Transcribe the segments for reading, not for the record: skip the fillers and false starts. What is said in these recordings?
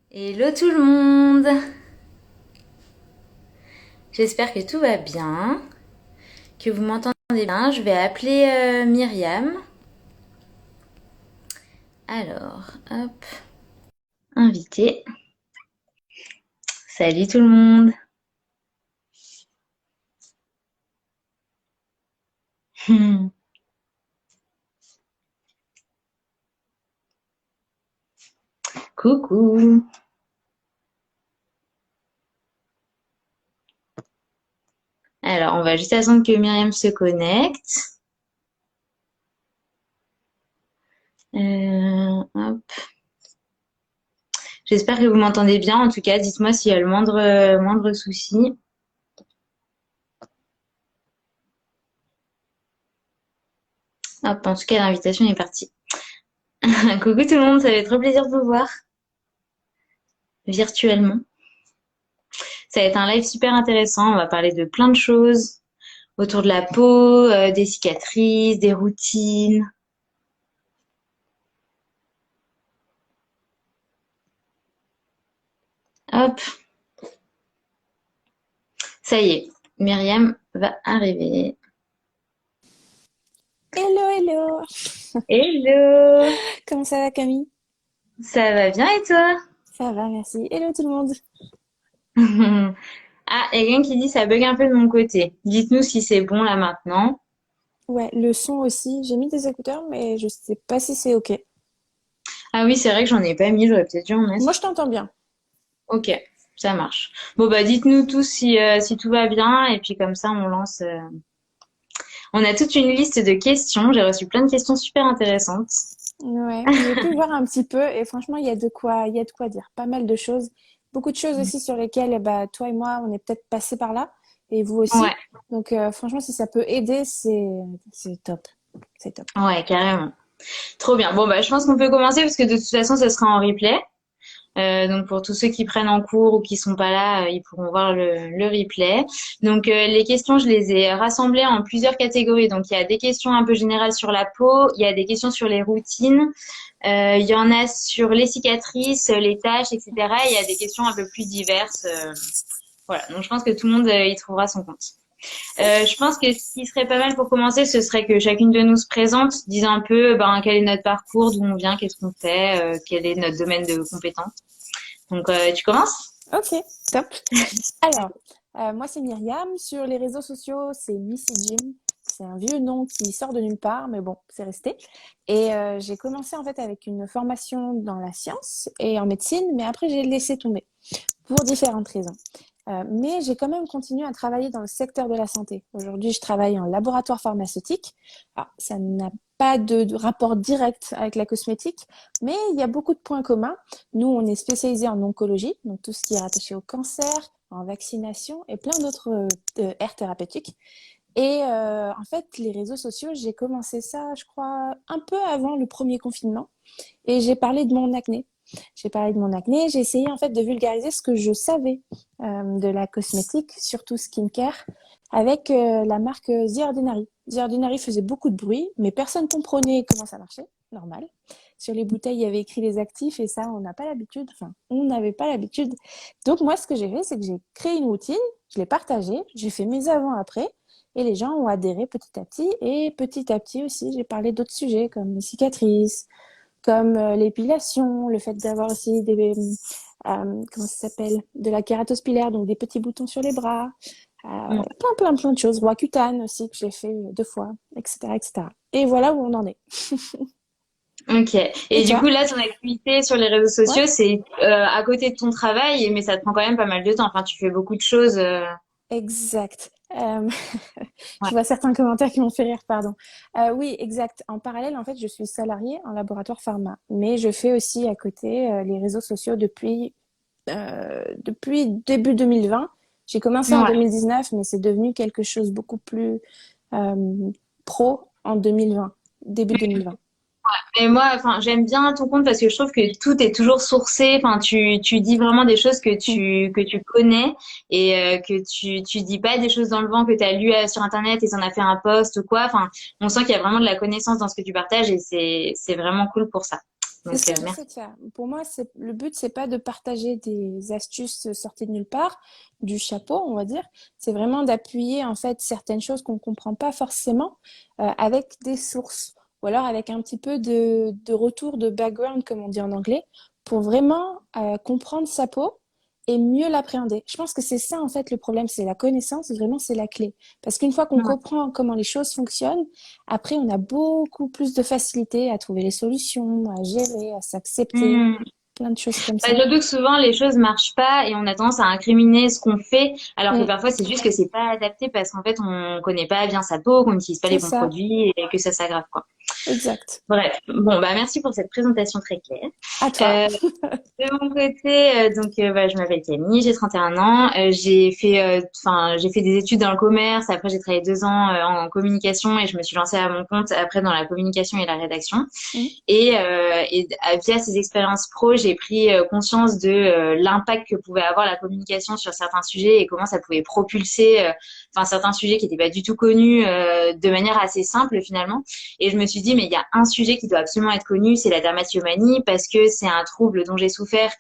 Hello tout le monde! J'espère que tout va bien, que vous m'entendez bien. Je vais appeler Myriam. Alors, hop, invité. Salut tout le monde! Coucou! Alors, on va juste attendre que Myriam se connecte. Hop. J'espère que vous m'entendez bien. En tout cas, dites-moi s'il y a le moindre souci. Hop, en tout cas, l'invitation est partie. Coucou tout le monde, ça fait trop plaisir de vous voir virtuellement. Ça va être un live super intéressant. On va parler de plein de choses autour de la peau, des cicatrices, des routines. Hop, ça y est, Myriam va arriver. Hello, hello! Hello! Comment ça va, Camille? Ça va bien et toi? Ça va, merci. Hello tout le monde. Ah, il y a quelqu'un qui dit ça bug un peu de mon côté. Dites-nous si c'est bon là maintenant. Ouais, le son aussi. J'ai mis des écouteurs, mais je sais pas si c'est OK. Ah oui, c'est vrai que j'en ai pas mis, j'aurais peut-être dû en Moi, mettre. je t'entends bien. Ok, ça marche. Bon bah dites-nous tous si tout va bien et puis comme ça on lance. On a toute une liste de questions. J'ai reçu plein de questions super intéressantes. Ouais, j'ai pu voir un petit peu et franchement, il y a de quoi dire. Pas mal de choses. Beaucoup de choses aussi sur lesquelles, bah, toi et moi, on est peut-être passés par là et vous Ouais, aussi. Donc, franchement, si ça peut aider, c'est top. C'est top. ouais, carrément. Trop bien. Bon, bah, je pense qu'on peut commencer parce que de toute façon, ça sera en replay. Donc, pour tous ceux qui prennent en cours ou qui sont pas là, ils pourront voir le replay. Donc, les questions, je les ai rassemblées en plusieurs catégories. Donc, il y a des questions un peu générales sur la peau, il y a des questions sur les routines, il y en a sur les cicatrices, les taches, etc. Et il y a des questions un peu plus diverses. Voilà. Donc, je pense que tout le monde y trouvera son compte. Je pense que ce qui serait pas mal pour commencer, ce serait que chacune de nous se présente, dise un peu ben, quel est notre parcours, d'où on vient, qu'est-ce qu'on fait, quel est notre domaine de compétence. Donc, tu commences? Ok, top. Alors, moi, c'est Myriam. Sur les réseaux sociaux, c'est Missy Jim. C'est un vieux nom qui sort de nulle part, mais bon, c'est resté. Et j'ai commencé en fait avec une formation dans la science et en médecine, mais après, j'ai laissé tomber pour différentes raisons. Mais j'ai quand même continué à travailler dans le secteur de la santé. Aujourd'hui, je travaille en laboratoire pharmaceutique. Alors, ça n'a pas de rapport direct avec la cosmétique, mais il y a beaucoup de points communs. Nous, on est spécialisé en oncologie, donc tout ce qui est rattaché au cancer, en vaccination et plein d'autres aires thérapeutiques. Et en fait, les réseaux sociaux, j'ai commencé ça, je crois, un peu avant le premier confinement. Et j'ai parlé de mon acné. J'ai parlé de mon acné. J'ai essayé en fait de vulgariser ce que je savais de la cosmétique, surtout skincare, avec la marque The Ordinary. The Ordinary faisait beaucoup de bruit, mais personne comprenait comment ça marchait. Normal. Sur les bouteilles, il y avait écrit les actifs et ça, on n'a pas l'habitude. Enfin, on n'avait pas l'habitude. Donc moi, ce que j'ai fait, c'est que j'ai créé une routine, je l'ai partagée, j'ai fait mes avant-après et les gens ont adhéré petit à petit. Et petit à petit aussi, j'ai parlé d'autres sujets comme les cicatrices, comme l'épilation, le fait d'avoir aussi comment ça s'appelle, de la kératospilaire, donc des petits boutons sur les bras, Mm. plein de choses. Roaccutane aussi, que j'ai fait 2 fois, etc., etc. Et voilà où on en est. Ok. Et Et du coup, toi? là, ton activité sur les réseaux Ouais, sociaux, c'est à côté de ton travail, mais ça te prend quand même pas mal de temps. Enfin, tu fais beaucoup de choses. exact. Ouais. Je vois certains commentaires qui m'ont fait rire, pardon. Oui, exact. En parallèle, en fait, je suis salariée en laboratoire pharma, mais je fais aussi à côté les réseaux sociaux depuis début 2020. J'ai commencé en Ouais. 2019, mais c'est devenu quelque chose beaucoup plus euh, pro en 2020, début 2020. Et moi, enfin, j'aime bien ton compte parce que je trouve que tout est toujours sourcé. Enfin, tu dis vraiment des choses que tu connais et que tu dis pas des choses dans le vent que tu as lu sur Internet et t'en as fait un post ou quoi. Enfin, on sent qu'il y a vraiment de la connaissance dans ce que tu partages et c'est vraiment cool pour ça. C'est ce Donc, que merci. j'essaie de faire. Pour moi, le but, c'est pas de partager des astuces sorties de nulle part, du chapeau, on va dire. C'est vraiment d'appuyer, en fait, certaines choses qu'on comprend pas forcément, avec des sources. Ou alors avec un petit peu de retour de background, comme on dit en anglais, pour vraiment comprendre sa peau et mieux l'appréhender. Je pense que c'est ça, en fait, le problème, c'est la connaissance, vraiment, c'est la clé. Parce qu'une fois qu'on Ouais. comprend comment les choses fonctionnent, après, on a beaucoup plus de facilité à trouver les solutions, à gérer, à s'accepter, Hmm. plein de choses comme Bah, ça. surtout que souvent les choses marchent pas et on a tendance à incriminer ce qu'on fait, alors que Mm, parfois c'est juste que c'est pas adapté parce qu'en fait on connaît pas bien sa peau, qu'on n'utilise pas c'est les bons ça, produits et que ça s'aggrave quoi. exact. Bref, bon bah merci pour cette présentation très claire. À toi. Euh, De mon côté, bah, je m'appelle Camille, j'ai 31 ans. J'ai fait des études dans le commerce. Après, j'ai travaillé 2 ans en communication et je me suis lancée à mon compte après dans la communication et la rédaction. Mm, Via ces expériences pro, j'ai pris conscience de l'impact que pouvait avoir la communication sur certains sujets et comment ça pouvait propulser, certains sujets qui n'étaient pas du tout connus de manière assez simple finalement. Et je me suis dit, mais il y a un sujet qui doit absolument être connu, c'est la dermatillomanie, parce que c'est un trouble dont j'ai souffert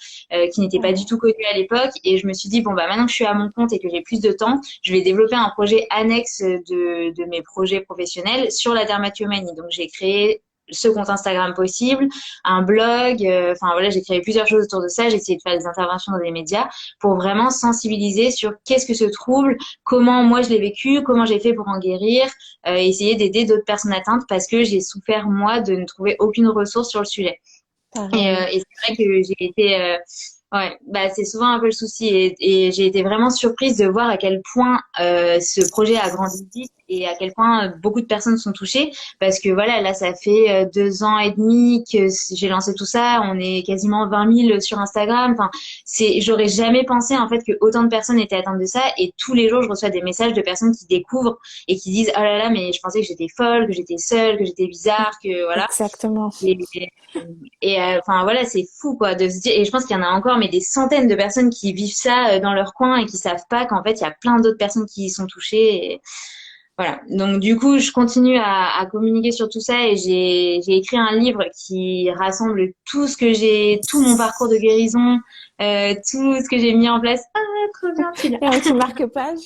qui n'était pas du ouais. tout connu à l'époque. Et je me suis dit, bon, bah maintenant que je suis à mon compte et que j'ai plus de temps, je vais développer un projet annexe de mes projets professionnels sur la dermatillomanie. Donc j'ai créé ce compte Instagram possible, un blog, voilà, j'ai créé plusieurs choses autour de ça, j'ai essayé de faire des interventions dans des médias pour vraiment sensibiliser sur qu'est-ce que ce trouble, comment moi je l'ai vécu, comment j'ai fait pour en guérir, essayer d'aider d'autres personnes atteintes parce que j'ai souffert moi de ne trouver aucune ressource sur le sujet. Pareil. Et c'est vrai que j'ai été, ouais, bah c'est souvent un peu le souci et j'ai été vraiment surprise de voir à quel point ce projet a grandi vite et à quel point beaucoup de personnes sont touchées parce que voilà, là ça fait 2 ans et demi que j'ai lancé tout ça, on est quasiment 20 000 sur Instagram. Enfin, j'aurais jamais pensé en fait que autant de personnes étaient atteintes de ça et tous les jours je reçois des messages de personnes qui découvrent et qui disent oh là là mais je pensais que j'étais folle, que j'étais seule, que j'étais bizarre, que voilà. Exactement. Et, voilà, c'est fou quoi de se dire. Et je pense qu'il y en a encore, mais des centaines de personnes qui vivent ça dans leur coin et qui savent pas qu'en fait il y a plein d'autres personnes qui y sont touchées. Et voilà. Donc du coup, je continue à communiquer sur tout ça et j'ai écrit un livre qui rassemble tout ce que tout mon parcours de guérison, tout ce que j'ai mis en place. Ah, trop bien, tu l'as Et un petit marque-page.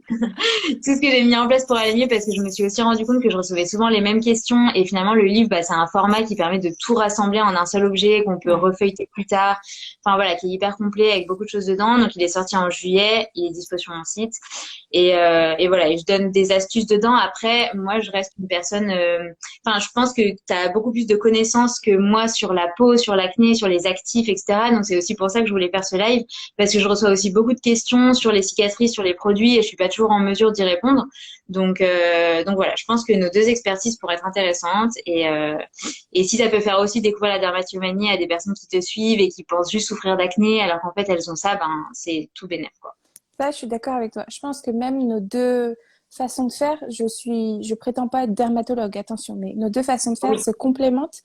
tout ce que j'ai mis en place pour aller mieux parce que je me suis aussi rendu compte que je recevais souvent les mêmes questions et finalement le livre bah, c'est un format qui permet de tout rassembler en un seul objet qu'on peut Ouais. refeuilleter plus tard, enfin voilà, qui est hyper complet avec beaucoup de choses dedans. Donc il est sorti en juillet, il est dispo sur mon site et voilà, et je donne des astuces dedans. Après moi je reste une personne je pense que tu as beaucoup plus de connaissances que moi sur la peau, sur l'acné, sur les actifs, etc. Donc c'est aussi pour ça que je voulais faire ce live parce que je reçois aussi beaucoup de questions sur les cicatrices, sur les produits et je suis pas toujours en mesure d'y répondre. Donc voilà, je pense que nos deux expertises pourraient être intéressantes et si ça peut faire aussi découvrir la dermatillomanie à des personnes qui te suivent et qui pensent juste souffrir d'acné alors qu'en fait elles ont ça, ben c'est tout bénef quoi. Ça, je suis d'accord avec toi. Je pense que même nos deux façons de faire, je prétends pas être dermatologue, attention, mais nos deux façons de faire Oui. se complémentent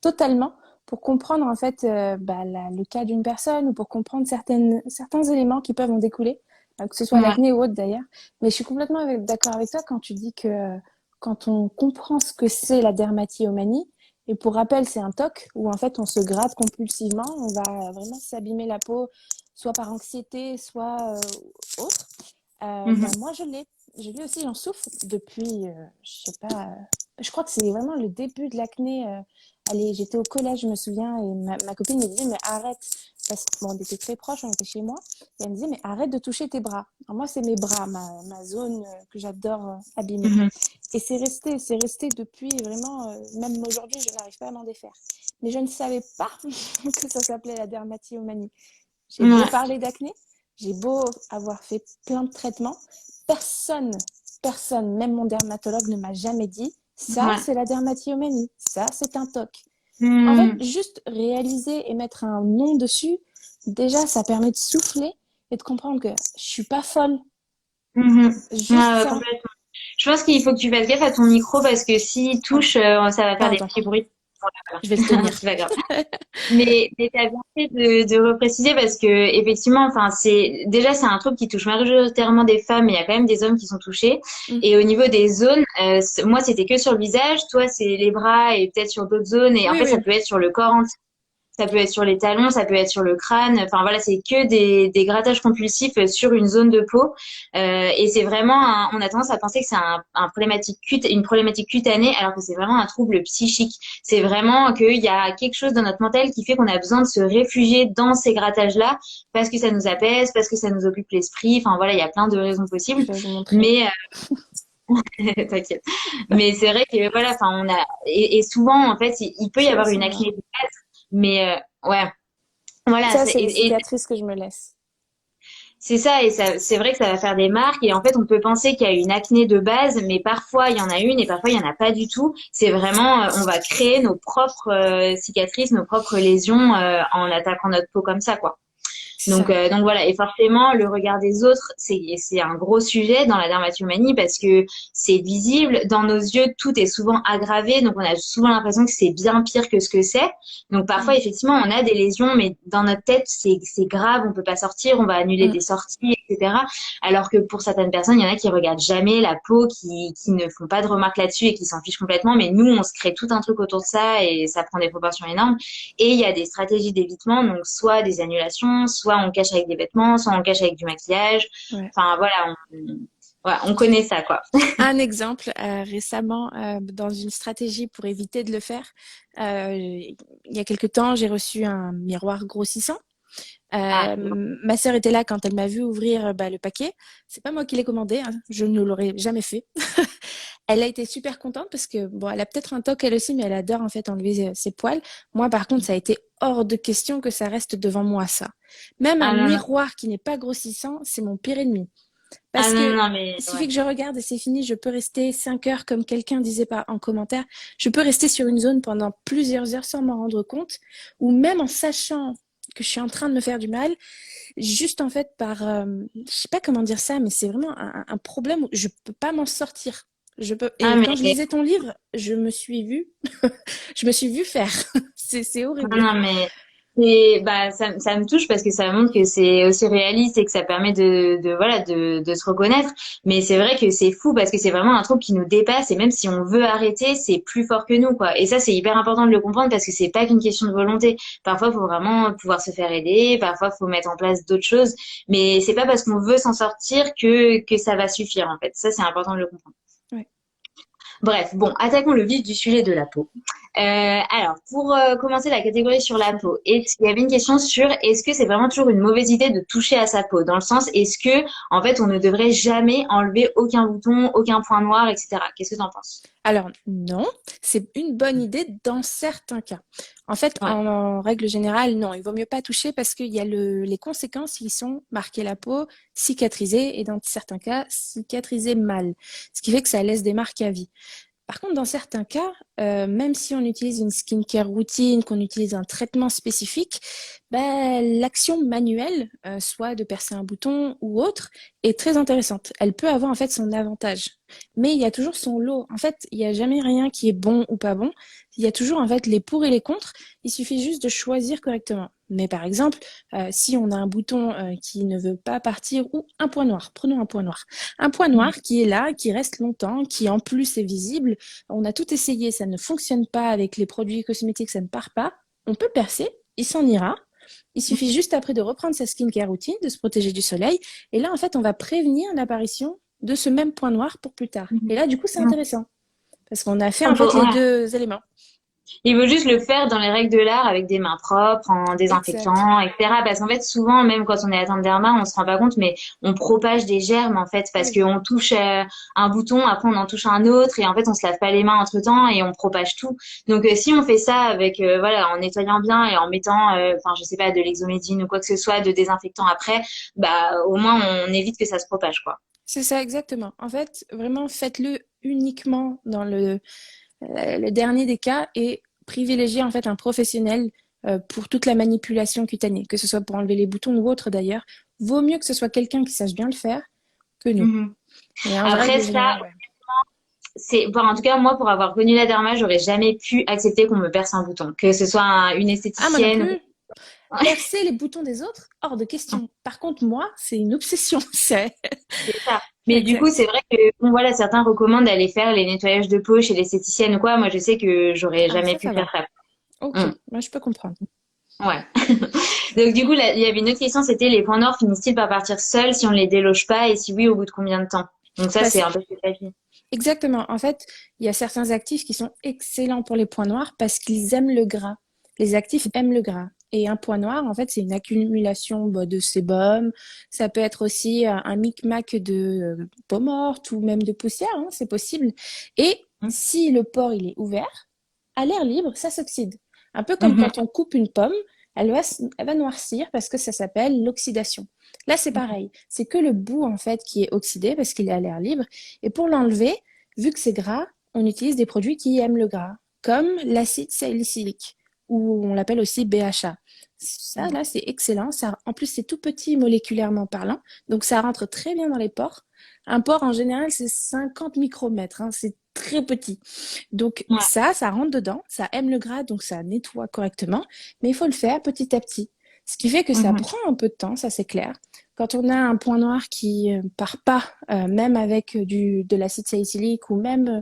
totalement pour comprendre en fait le cas d'une personne ou pour comprendre certains éléments qui peuvent en découler, que ce soit Ouais. l'acné ou autre d'ailleurs. Mais je suis complètement d'accord avec toi quand tu dis que quand on comprend ce que c'est la dermatillomanie, et pour rappel, c'est un TOC où en fait on se gratte compulsivement, on va vraiment s'abîmer la peau, soit par anxiété, soit autre. Mhm. Moi, je l'ai. Je l'ai aussi, j'en souffre depuis, je sais pas, je crois que c'est vraiment le début de l'acné. Allez, j'étais au collège, je me souviens, et ma copine me disait, mais arrête. Parce que, bon, on était très proches, on était chez moi. Et elle me disait, mais arrête de toucher tes bras. Alors, moi, c'est mes bras, ma zone que j'adore abîmer. Mhm. Et c'est resté depuis vraiment, même aujourd'hui, je n'arrive pas à m'en défaire. Mais je ne savais pas que ça s'appelait la dermatillomanie. J'ai beau Ouais. parler d'acné, j'ai beau avoir fait plein de traitements, personne, personne, même mon dermatologue ne m'a jamais dit ça, Ouais. c'est la dermatillomanie, ça, c'est un TOC. En fait, Mhm. juste réaliser et mettre un nom dessus, déjà, ça permet de souffler et de comprendre que je suis pas folle. Mhm. Ouais, Juste ouais, ça. complètement. Je pense qu'il faut que tu fasses gaffe à ton micro parce que s'il touche, ça va faire Ah, des attends. petits bruits. Je vais le tenir. C'est pas grave. Mais t'as bien fait de repréciser parce que effectivement, enfin c'est un truc qui touche majoritairement des femmes, mais il y a quand même des hommes qui sont touchés. Mm. Et au niveau des zones, moi c'était que sur le visage, toi c'est les bras et peut-être sur d'autres zones. Et en Oui, fait ça oui. peut être sur le corps entier. Ça peut être sur les talons, ça peut être sur le crâne. Enfin voilà, c'est que des grattages compulsifs sur une zone de peau. Et c'est vraiment, on a tendance à penser que c'est une problématique cutanée, alors que c'est vraiment un trouble psychique. C'est vraiment qu'il y a quelque chose dans notre mental qui fait qu'on a besoin de se réfugier dans ces grattages-là parce que ça nous apaise, parce que ça nous occupe l'esprit. Enfin voilà, il y a plein de raisons possibles. Je vais vous montrer. Mais t'inquiète. Mais c'est vrai que voilà, enfin et souvent en fait, il peut y C'est avoir aussi une moi. acné de base, mais ouais. Voilà, Ça, c'est les cicatrices que je me laisse. c'est ça, et ça, c'est vrai que ça va faire des marques, et en fait, on peut penser qu'il y a une acné de base, mais parfois il y en a une, et parfois il y en a pas du tout. C'est vraiment, on va créer nos propres cicatrices, nos propres lésions en attaquant notre peau comme ça, quoi. C'est ça. Donc voilà, et forcément, le regard des autres, c'est un gros sujet dans la dermatomanie parce que c'est visible. Dans nos yeux, tout est souvent aggravé, donc on a souvent l'impression que c'est bien pire que ce que c'est. Donc parfois, Mm. effectivement, on a des lésions, mais dans notre tête, c'est grave, on peut pas sortir, on va annuler Mm. des sorties, etc. Alors que pour certaines personnes, il y en a qui regardent jamais la peau, qui ne font pas de remarques là-dessus et qui s'en fichent complètement. Mais nous, on se crée tout un truc autour de ça et ça prend des proportions énormes. Et il y a des stratégies d'évitement, donc soit des annulations, soit on cache avec des vêtements, soit on cache avec du maquillage. Ouais. Enfin voilà, voilà, on connaît ça quoi. Un exemple, récemment, dans une stratégie pour éviter de le faire, il y a quelque temps, j'ai reçu un miroir grossissant. Ah, Ma sœur était là quand elle m'a vu ouvrir le paquet. C'est pas moi qui l'ai commandé, hein. Je ne l'aurais jamais fait. Elle a été super contente parce que bon, elle a peut-être un toc elle aussi, mais elle adore en fait enlever ses poils. Moi, par contre, ça a été hors de question que ça reste devant moi ça. Même un ah non, non. miroir qui n'est pas grossissant, c'est mon pire ennemi. Ah Parce non, que non, mais il suffit ouais. que je regarde et c'est fini. Je peux rester 5 heures, comme quelqu'un disait pas en commentaire. Je peux rester sur une zone pendant plusieurs heures sans m'en rendre compte, ou même en sachant que je suis en train de me faire du mal, juste en fait par, je sais pas comment dire ça, mais c'est vraiment un problème où je peux pas m'en sortir. Je peux. Ah Et mais quand je lisais ton livre, je me suis vue, je me suis vue faire. C'est non, horrible. non, mais ça me touche parce que ça montre que c'est aussi réaliste et que ça permet voilà de se reconnaître. Mais c'est vrai que c'est fou parce que c'est vraiment un truc qui nous dépasse et même si on veut arrêter, c'est plus fort que nous quoi. Et ça c'est hyper important de le comprendre parce que c'est pas qu'une question de volonté. Parfois, il faut vraiment pouvoir se faire aider. Parfois, il faut mettre en place d'autres choses. Mais c'est pas parce qu'on veut s'en sortir que ça va suffire en fait. Ça c'est important de le comprendre. Ouais. Bref, bon, attaquons le vif du sujet de la peau. Alors, pour commencer la catégorie sur la peau, il y avait une question sur est-ce que c'est vraiment toujours une mauvaise idée de toucher à sa peau? Dans le sens, est-ce que, en fait, on ne devrait jamais enlever aucun bouton, aucun point noir, etc. Qu'est-ce que tu en penses? Alors non, c'est une bonne idée dans certains cas. En fait, Ouais. en règle générale, non, il vaut mieux pas toucher parce qu'il y a les conséquences qui sont marquer la peau, cicatriser et dans certains cas, cicatriser mal. Ce qui fait que ça laisse des marques à vie. Par contre, dans certains cas, même si on utilise une skincare routine, qu'on utilise un traitement spécifique, l'action manuelle, soit de percer un bouton ou autre, est très intéressante. Elle peut avoir en fait son avantage. Mais il y a toujours son lot. En fait, il n'y a jamais rien qui est bon ou pas bon. Il y a toujours en fait les pour et les contre. Il suffit juste de choisir correctement. Mais par exemple, si on a un bouton qui ne veut pas partir ou un point noir, prenons un point noir. Un point Mm. noir qui est là, qui reste longtemps, qui en plus est visible. On a tout essayé, ça ne fonctionne pas avec les produits cosmétiques, ça ne part pas. On peut percer, il s'en ira. Il suffit juste après de reprendre sa skincare routine, de se protéger du soleil. Et là, en fait, on va prévenir l'apparition de ce même point noir pour plus tard. Et là, du coup, c'est Mm. intéressant. Parce qu'on a fait, en Mm. fait, les Ouais. deux éléments. Il faut juste le faire dans les règles de l'art avec des mains propres, en Exact. désinfectant, etc. Parce qu'en fait, souvent, même quand on est atteint de derma, on se rend pas compte, mais on propage des germes, en fait, parce Oui. qu'on touche un bouton, après on en touche un autre, et en fait, on se lave pas les mains entre-temps, et on propage tout. Donc, si on fait ça avec, voilà, en nettoyant bien et en mettant, enfin, je sais pas, de l'exomédine ou quoi que ce soit, de désinfectant après, bah, au moins, on évite que ça se propage, quoi. C'est ça, exactement. En fait, vraiment, faites-le uniquement dans le dernier des cas et privilégiez en fait un professionnel pour toute la manipulation cutanée, que ce soit pour enlever les boutons ou autre d'ailleurs. Vaut mieux que ce soit quelqu'un qui sache bien le faire que nous. Mhm. Et en Après règle ça, générale, ouais. bon, en tout cas, moi, pour avoir connu la derma, j'aurais jamais pu accepter qu'on me perce un bouton, que ce soit une Ah, moi non esthéticienne. plus. Percer les boutons des autres, hors de question. Par contre, moi, c'est une obsession. C'est C'est ça. Mais du coup, exact. c'est vrai que, bon, voilà, certains recommandent d'aller faire les nettoyages de peau chez l'esthéticienne ou quoi. Moi, je sais que j'aurais Ah, jamais pu ça va. faire ça. Ok, Mm. moi je peux comprendre. Ouais. Donc, du coup, là, il y avait une autre question, c'était les points noirs finissent-ils par partir seuls si on ne les déloge pas et si oui, au bout de combien de temps? Donc, ça, Bah, c'est c'est un peu ce que t'as dit. exactement. En fait, il y a certains actifs qui sont excellents pour les points noirs parce qu'ils aiment le gras. Les actifs aiment le gras. Et un point noir, en fait, c'est une accumulation bah, de sébum. Ça peut être aussi un micmac de peau morte ou même de poussière, hein, c'est possible. Et si le pore il est ouvert, à l'air libre, ça s'oxyde. Un peu comme Mhm. quand on coupe une pomme, elle va noircir parce que ça s'appelle l'oxydation. Là, c'est pareil. C'est que le bout, en fait, qui est oxydé parce qu'il est à l'air libre. Et pour l'enlever, vu que c'est gras, on utilise des produits qui aiment le gras, comme l'acide salicylique, ou on l'appelle aussi BHA. Ça, là, c'est excellent. Ça, en plus, c'est tout petit moléculairement parlant, donc ça rentre très bien dans les pores. Un pore, en général, c'est 50 micromètres, hein, c'est très petit. Donc Ouais. ça rentre dedans, ça aime le gras, donc ça nettoie correctement, mais il faut le faire petit à petit. Ce qui fait que ça Mhm. prend un peu de temps, ça c'est clair. Quand on a un point noir qui part pas, même avec de l'acide salicylique ou même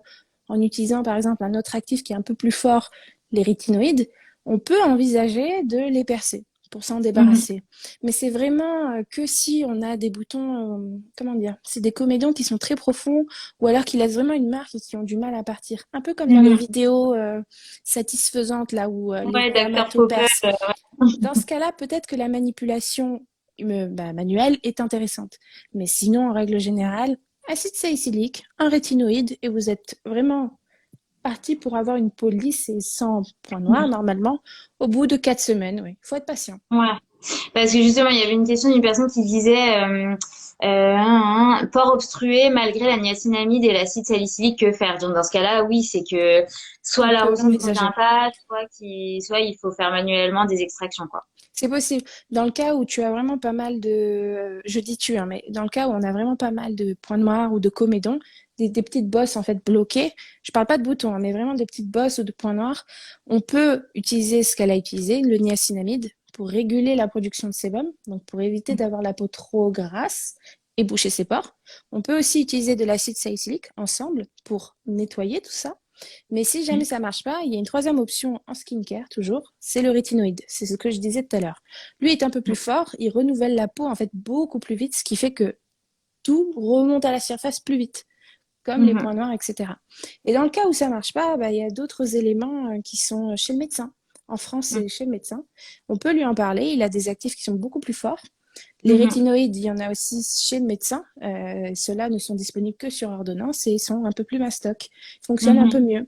en utilisant par exemple un autre actif qui est un peu plus fort, les rétinoïdes, on peut envisager de les percer pour s'en Mhm. débarrasser. Mais c'est vraiment que si on a des boutons, comment dire, c'est des comédons qui sont très profonds ou alors qui laissent vraiment une marque et qui ont du mal à partir. Un peu comme dans les Mhm. vidéos satisfaisantes là où les Ouais, Dr. Popper. dermatoperces. Dans ce cas-là, peut-être que la manipulation manuelle est intéressante. Mais sinon, en règle générale, acide salicylique, un rétinoïde, et vous êtes vraiment parti pour avoir une peau lisse et sans points noirs, normalement, au bout de 4 semaines. Oui, il faut être patient. Ouais. Parce que justement, il y avait une question d'une personne qui disait port obstrué malgré la niacinamide et l'acide salicylique, que faire? Donc dans ce cas-là, oui, c'est que soit On peut l'arroson ne convient l'envisager. pas, soit il faut faire manuellement des extractions, quoi. C'est possible. Dans le cas où tu as vraiment pas mal de, je dis tu, hein, mais dans le cas où on a vraiment pas mal de points noirs ou de comédons, des petites bosses en fait bloquées, je parle pas de boutons, hein, mais vraiment des petites bosses ou de points noirs, on peut utiliser ce qu'elle a utilisé, le niacinamide, pour réguler la production de sébum, donc pour éviter d'avoir la peau trop grasse et boucher ses pores. On peut aussi utiliser de l'acide salicylique ensemble pour nettoyer tout ça. Mais si jamais ça marche pas, il y a une troisième option en skincare, toujours, c'est le rétinoïde. C'est ce que je disais tout à l'heure. Lui est un peu plus fort, il renouvelle la peau en fait beaucoup plus vite, ce qui fait que tout remonte à la surface plus vite, comme les Mhm. points noirs, etc. Et dans le cas où ça marche pas, bah, il y a d'autres éléments qui sont chez le médecin. En France, c'est chez le médecin. On peut lui en parler, il a des actifs qui sont beaucoup plus forts. Les Mhm. rétinoïdes, il y en a aussi chez le médecin. Ceux-là ne sont disponibles que sur ordonnance et ils sont un peu plus mastoc. Ils fonctionnent un peu Mhm. mieux.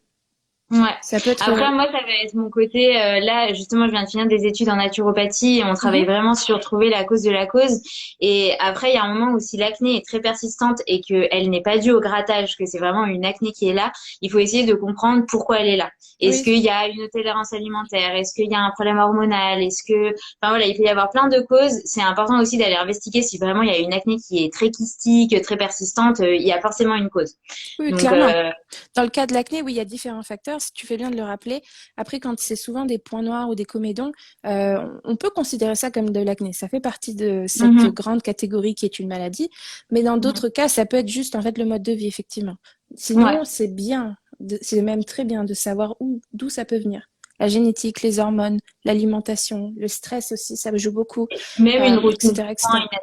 Ouais. Ça peut être Après, moi, ça va être mon côté. Là, justement, je viens de finir des études en naturopathie et on travaille Mhm. vraiment sur trouver la cause de la cause. Et après, il y a un moment où si l'acné est très persistante et qu'elle n'est pas due au grattage, que c'est vraiment une acné qui est là, il faut essayer de comprendre pourquoi elle est là. Est-ce Oui, qu'il y a une intolérance alimentaire? Est-ce qu'il y a un problème hormonal? Est-ce que, enfin voilà, il peut y avoir plein de causes. C'est important aussi d'aller investiguer si vraiment il y a une acné qui est très kystique, très persistante. Il y a forcément une cause. oui, Donc, clairement. Dans le cas de l'acné, oui, il y a différents facteurs. Si tu fais bien de le rappeler. Après, quand c'est souvent des points noirs ou des comédons, on peut considérer ça comme de l'acné. Ça fait partie de cette mhm, grande catégorie qui est une maladie. Mais dans mhm. d'autres cas, ça peut être juste en fait le mode de vie, effectivement. Ouais. Sinon, c'est bien, c'est même très bien de savoir d'où ça peut venir. La génétique, les hormones, l'alimentation, le stress aussi, ça joue beaucoup, Même une routine de etc., soins etc.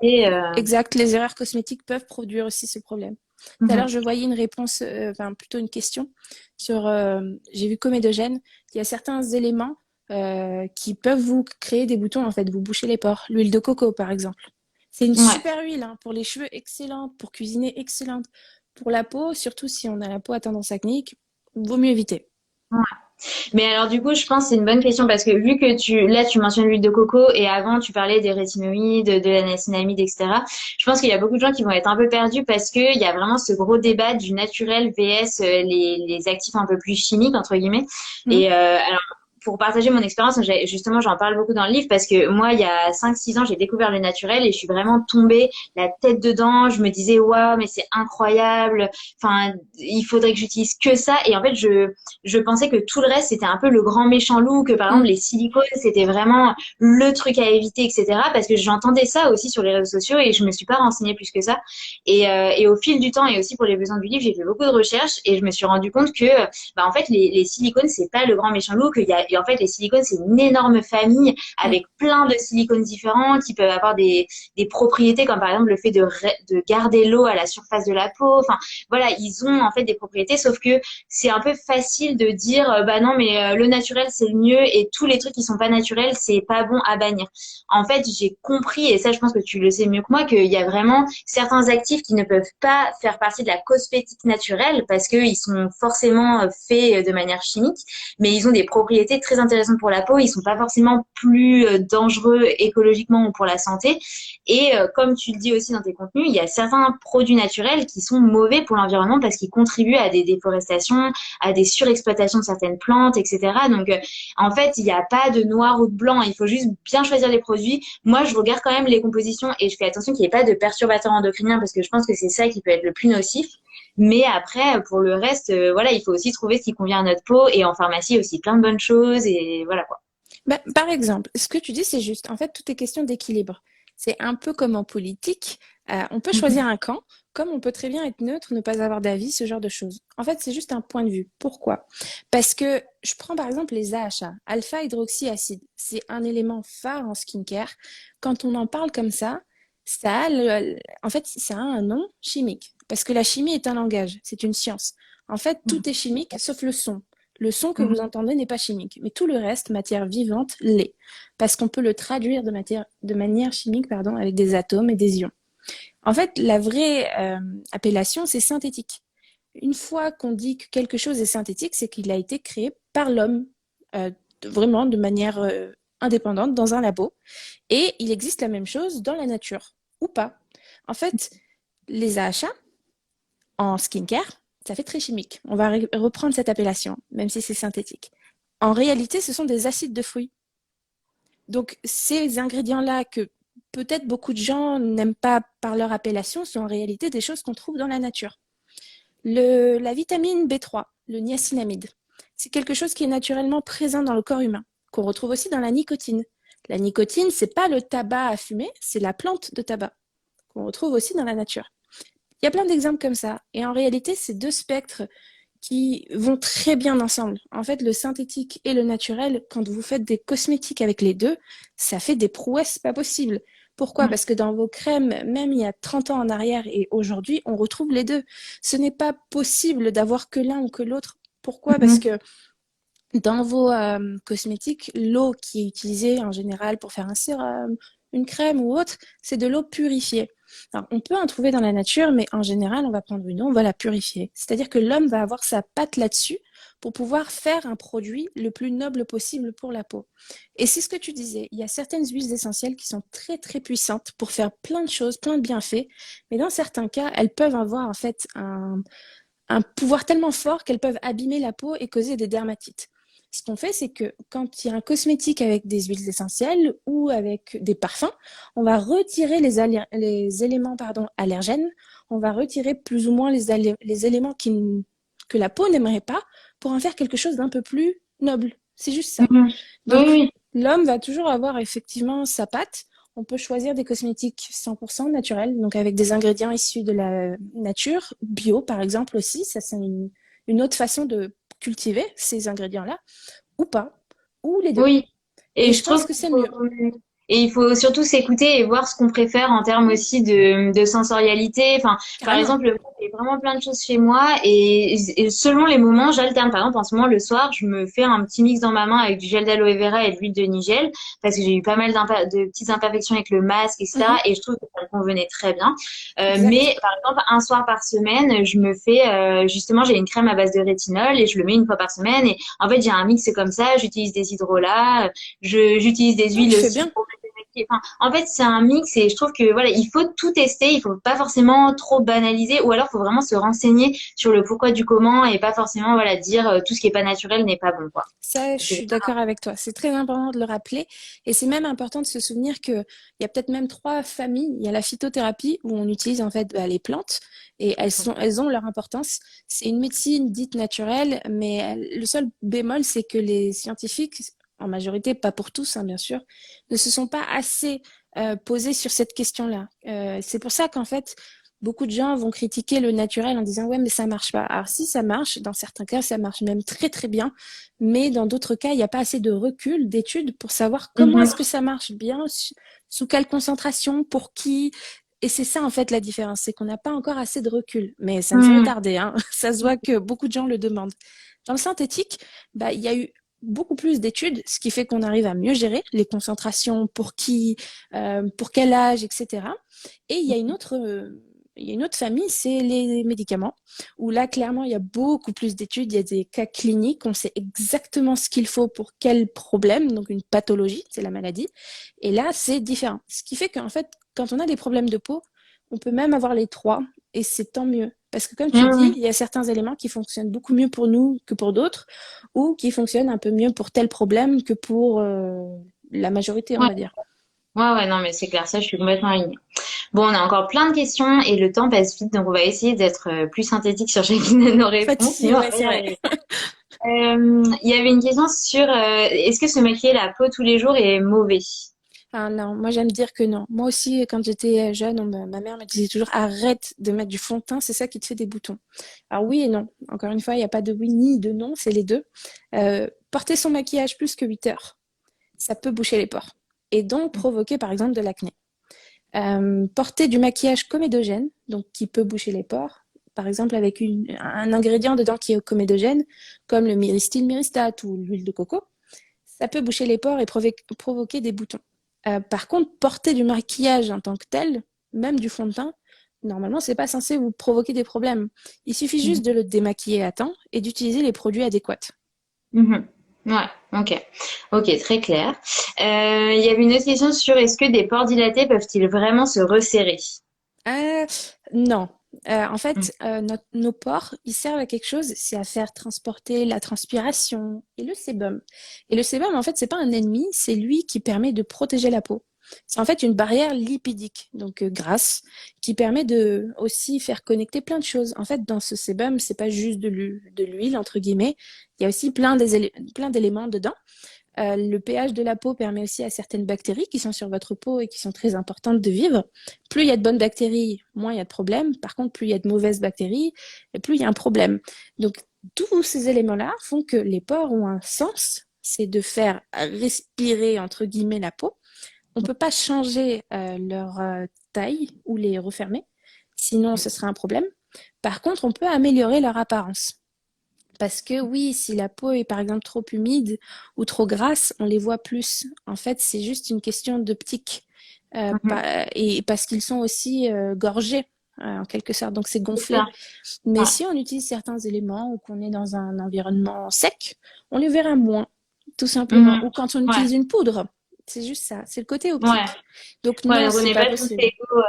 inadaptée. Exact, les erreurs cosmétiques peuvent produire aussi ce problème. Tout à l'heure, Mhm, je voyais une réponse, enfin plutôt une question sur, j'ai vu comédogène, il y a certains éléments qui peuvent vous créer des boutons, en fait, vous boucher les pores. L'huile de coco, par exemple. C'est une ouais. super huile hein, pour les cheveux, excellente, pour cuisiner, excellente. Pour la peau, surtout si on a la peau à tendance acnéique, vaut mieux éviter. Ouais. Mais alors du coup, je pense que c'est une bonne question parce que vu que là tu mentionnes l'huile de coco et avant tu parlais des rétinoïdes, de la niacinamide, etc. Je pense qu'il y a beaucoup de gens qui vont être un peu perdus parce que il y a vraiment ce gros débat du naturel vs les actifs un peu plus chimiques entre guillemets. Hmm. Et pour partager mon expérience, justement, j'en parle beaucoup dans le livre parce que moi, il y a 5-6 ans, j'ai découvert le naturel et je suis vraiment tombée la tête dedans. Je me disais, waouh, mais c'est incroyable. Enfin, il faudrait que j'utilise que ça. Et en fait, je pensais que tout le reste, c'était un peu le grand méchant loup, que par exemple, Mm. les silicones, c'était vraiment le truc à éviter, etc. Parce que j'entendais ça aussi sur les réseaux sociaux et je me suis pas renseignée plus que ça. Et au fil du temps et aussi pour les besoins du livre, j'ai fait beaucoup de recherches et je me suis rendu compte que, bah, en fait, les silicones, c'est pas le grand méchant loup, et en fait, les silicones, c'est une énorme famille Mm. avec plein de silicones différents qui peuvent avoir des propriétés comme par exemple le fait de garder l'eau à la surface de la peau. Enfin, voilà, ils ont en fait des propriétés, sauf que c'est un peu facile de dire, bah non, mais le naturel, c'est le mieux et tous les trucs qui sont pas naturels, c'est pas bon à bannir. En fait, j'ai compris, et ça, je pense que tu le sais mieux que moi, qu'il y a vraiment certains actifs qui ne peuvent pas faire partie de la cosmétique naturelle parce qu'ils sont forcément faits de manière chimique, mais ils ont des propriétés très intéressantes pour la peau. Ils sont pas forcément plus dangereux écologiquement ou pour la santé. Et comme tu le dis aussi dans tes contenus, il y a certains produits naturels qui sont mauvais pour l'environnement parce qu'ils contribuent à des déforestations, à des surexploitations de certaines plantes, etc. Donc, en fait, il n'y a pas de noir ou de blanc. Il faut juste bien choisir les produits. Moi, je regarde quand même les compositions et je fais attention qu'il n'y ait pas de perturbateurs endocriniens parce que je pense que c'est ça qui peut être le plus nocif. Mais après, pour le reste, voilà, il faut aussi trouver ce qui convient à notre peau et en pharmacie aussi plein de bonnes choses et voilà quoi. Bah, par exemple, ce que tu dis, c'est juste. En fait, tout est question d'équilibre. C'est un peu comme en politique. On peut choisir un camp, comme on peut très bien être neutre, ne pas avoir d'avis, ce genre de choses. En fait, c'est juste un point de vue. Pourquoi? Parce que je prends par exemple les AHA, alpha-hydroxyacide. C'est un élément phare en skincare. Quand on en parle comme ça a en fait, ça a un nom chimique. Parce que la chimie est un langage, c'est une science. En fait, tout est chimique sauf le son. Le son que vous entendez n'est pas chimique, mais tout le reste, matière vivante, l'est. Parce qu'on peut le traduire de manière chimique, pardon, avec des atomes et des ions. En fait, la vraie appellation, c'est synthétique. Une fois qu'on dit que quelque chose est synthétique, c'est qu'il a été créé par l'homme, vraiment de manière indépendante, dans un labo. Et il existe la même chose dans la nature, ou pas. En fait, les AHA, en skincare, ça fait très chimique. On va reprendre cette appellation, même si c'est synthétique. En réalité, ce sont des acides de fruits. Donc, ces ingrédients-là que peut-être beaucoup de gens n'aiment pas par leur appellation sont en réalité des choses qu'on trouve dans la nature. La vitamine B3, le niacinamide, c'est quelque chose qui est naturellement présent dans le corps humain, qu'on retrouve aussi dans la nicotine. La nicotine, c'est pas le tabac à fumer, c'est la plante de tabac, qu'on retrouve aussi dans la nature. Il y a plein d'exemples comme ça. Et en réalité, c'est deux spectres qui vont très bien ensemble. En fait, le synthétique et le naturel, quand vous faites des cosmétiques avec les deux, ça fait des prouesses pas possibles. Pourquoi? Parce que dans vos crèmes, même il y a 30 ans en arrière et aujourd'hui, on retrouve les deux. Ce n'est pas possible d'avoir que l'un ou que l'autre. Pourquoi? Parce que dans vos cosmétiques, l'eau qui est utilisée en général pour faire un sérum, une crème ou autre, c'est de l'eau purifiée. Alors, on peut en trouver dans la nature, mais en général, on va prendre une eau, on va la purifier. C'est-à-dire que l'homme va avoir sa patte là-dessus pour pouvoir faire un produit le plus noble possible pour la peau. Et c'est ce que tu disais, il y a certaines huiles essentielles qui sont très très puissantes pour faire plein de choses, plein de bienfaits, mais dans certains cas, elles peuvent avoir en fait un pouvoir tellement fort qu'elles peuvent abîmer la peau et causer des dermatites. Ce qu'on fait, c'est que quand il y a un cosmétique avec des huiles essentielles ou avec des parfums, on va retirer les éléments allergènes, on va retirer plus ou moins les éléments que la peau n'aimerait pas pour en faire quelque chose d'un peu plus noble. C'est juste ça. Oui, Donc, oui. l'homme va toujours avoir effectivement sa patte. On peut choisir des cosmétiques 100% naturels, donc avec des ingrédients issus de la nature, bio par exemple aussi. Ça, c'est une autre façon de cultiver ces ingrédients-là, ou pas, ou les deux. Oui. Et Et je je trouve pense que qu'il c'est faut, mieux. et il faut surtout s'écouter et voir ce qu'on préfère en termes aussi de sensorialité. Enfin, par Carrément. exemple, moi, j'ai vraiment plein de choses chez moi et selon les moments, j'alterne. Par exemple, en ce moment, le soir, je me fais un petit mix dans ma main avec du gel d'aloe vera et de l'huile de nigel parce que j'ai eu pas mal de petites imperfections avec le masque, etc. Mhm, Et je trouve que ça me convenait très bien. exact. Mais par exemple, un soir par semaine, je me fais justement, j'ai une crème à base de rétinol et je le mets une fois par semaine. Et en fait, j'ai un mix comme ça. J'utilise des hydrolats, j'utilise des Non, huiles tu fais aussi bien. Enfin, en fait, c'est un mix et je trouve que voilà, il faut tout tester. Il faut pas forcément trop banaliser, ou alors faut vraiment se renseigner sur le pourquoi du comment et pas forcément voilà dire tout ce qui est pas naturel n'est pas bon quoi. Ça, je Parce que suis d'accord avec toi. C'est très important de le rappeler. Et c'est même important de se souvenir qu'il y a peut-être même trois familles. Il y a la phytothérapie où on utilise en fait les plantes et elles ont leur importance. C'est une médecine dite naturelle, mais le seul bémol, c'est que les scientifiques, en majorité, pas pour tous, hein, bien sûr, ne se sont pas assez posés sur cette question-là. C'est pour ça qu'en fait, beaucoup de gens vont critiquer le naturel en disant ouais mais ça marche pas. Alors si ça marche, dans certains cas ça marche même très très bien, mais dans d'autres cas il n'y a pas assez de recul, d'études pour savoir comment est-ce que ça marche bien, sous quelle concentration, pour qui. Et c'est ça en fait la différence, c'est qu'on n'a pas encore assez de recul, mais ça ne saurait Mhm. tarder, hein. Ça se voit que beaucoup de gens le demandent. Dans le synthétique, bah, il y a eu beaucoup plus d'études, ce qui fait qu'on arrive à mieux gérer les concentrations, pour qui, pour quel âge, etc. Et il y a une autre famille, c'est les médicaments, où là, clairement, il y a beaucoup plus d'études, il y a des cas cliniques, on sait exactement ce qu'il faut pour quel problème, donc une pathologie, c'est la maladie. Et là, c'est différent. Ce qui fait qu'en fait, quand on a des problèmes de peau, on peut même avoir les trois, et c'est tant mieux. Parce que comme tu dis, Mhm. il y a certains éléments qui fonctionnent beaucoup mieux pour nous que pour d'autres, ou qui fonctionnent un peu mieux pour tel problème que pour la majorité, on Ouais. va dire. Ouais, non, mais c'est clair, ça, je suis complètement alignée. Bon, on a encore plein de questions et le temps passe vite, donc on va essayer d'être plus synthétique sur chacune de nos réponses, Fatiguée, sinon on va ouais, pas c'est y vrai. arriver. Il y avait une question sur est-ce que se maquiller la peau tous les jours est mauvais? Ah non, moi j'aime dire que non. Moi aussi, quand j'étais jeune, ma mère me disait toujours arrête de mettre du fond de teint, c'est ça qui te fait des boutons. Alors oui et non. Encore une fois, il n'y a pas de oui ni de non, c'est les deux. Porter son maquillage plus que 8 heures, ça peut boucher les pores et donc provoquer par exemple de l'acné. Porter du maquillage comédogène, donc qui peut boucher les pores, par exemple avec un ingrédient dedans qui est comédogène, comme le myristyl myristate ou l'huile de coco, ça peut boucher les pores et provoquer des boutons. Par contre, porter du maquillage en tant que tel, même du fond de teint, normalement, c'est pas censé vous provoquer des problèmes. Il suffit juste de le démaquiller à temps et d'utiliser les produits adéquats. Mhm. Ouais, ok. Ok, très clair. Il y avait une autre question sur est-ce que des pores dilatés peuvent-ils vraiment se resserrer? Euh, non. En Mhm. fait, nos pores, ils servent à quelque chose, c'est à faire transporter la transpiration et le sébum. Et le sébum, en fait, c'est pas un ennemi, c'est lui qui permet de protéger la peau. C'est en fait une barrière lipidique, donc grasse, qui permet de aussi faire connecter plein de choses. En fait, dans ce sébum, c'est pas juste de l'huile entre guillemets, il y a aussi plein d'éléments dedans. Le pH de la peau permet aussi à certaines bactéries qui sont sur votre peau et qui sont très importantes de vivre. Plus il y a de bonnes bactéries, moins il y a de problèmes. Par contre, plus il y a de mauvaises bactéries, et plus il y a un problème. Donc, tous ces éléments-là font que les pores ont un sens, c'est de faire respirer, entre guillemets, la peau. On ne peut pas changer leur taille ou les refermer, sinon ce serait un problème. Par contre, on peut améliorer leur apparence. Parce que oui, si la peau est par exemple trop humide ou trop grasse, on les voit plus. En fait, c'est juste une question d'optique. Mhm. Et parce qu'ils sont aussi gorgés, en quelque sorte. Donc c'est C'est gonflé. ça. Mais Ouais. si on utilise certains éléments ou qu'on est dans un environnement sec, on les verra moins, tout simplement. Mhm. Ou quand on Ouais. utilise une poudre. C'est juste ça. C'est le côté Ouais. optique. Donc Ouais, non, donc on c'est n'est pas pas tous possible. égaux.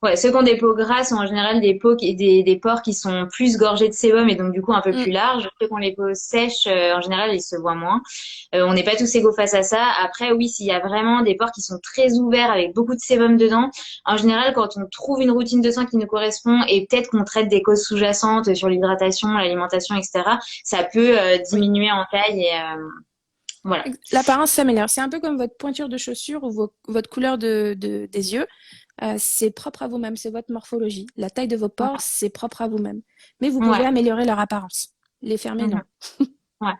Ouais, ceux qui ont des peaux grasses ont en général des peaux des pores qui sont plus gorgés de sébum et donc du coup un peu Mm, plus larges. Ceux qui ont les peaux sèches, en général, ils se voient moins. On n'est pas tous égaux face à ça. Après, oui, s'il y a vraiment des pores qui sont très ouverts avec beaucoup de sébum dedans, en général, quand on trouve une routine de soins qui nous correspond et peut-être qu'on traite des causes sous-jacentes sur l'hydratation, l'alimentation, etc., ça peut oui. diminuer en taille et voilà. L'apparence s'améliore. C'est un peu comme votre pointure de chaussure ou votre couleur des yeux. C'est propre à vous-même, c'est votre morphologie. La taille de vos pores, c'est propre à vous-même. Mais vous pouvez Ouais. améliorer leur apparence. Les fermer, Mhm. non. Ouais.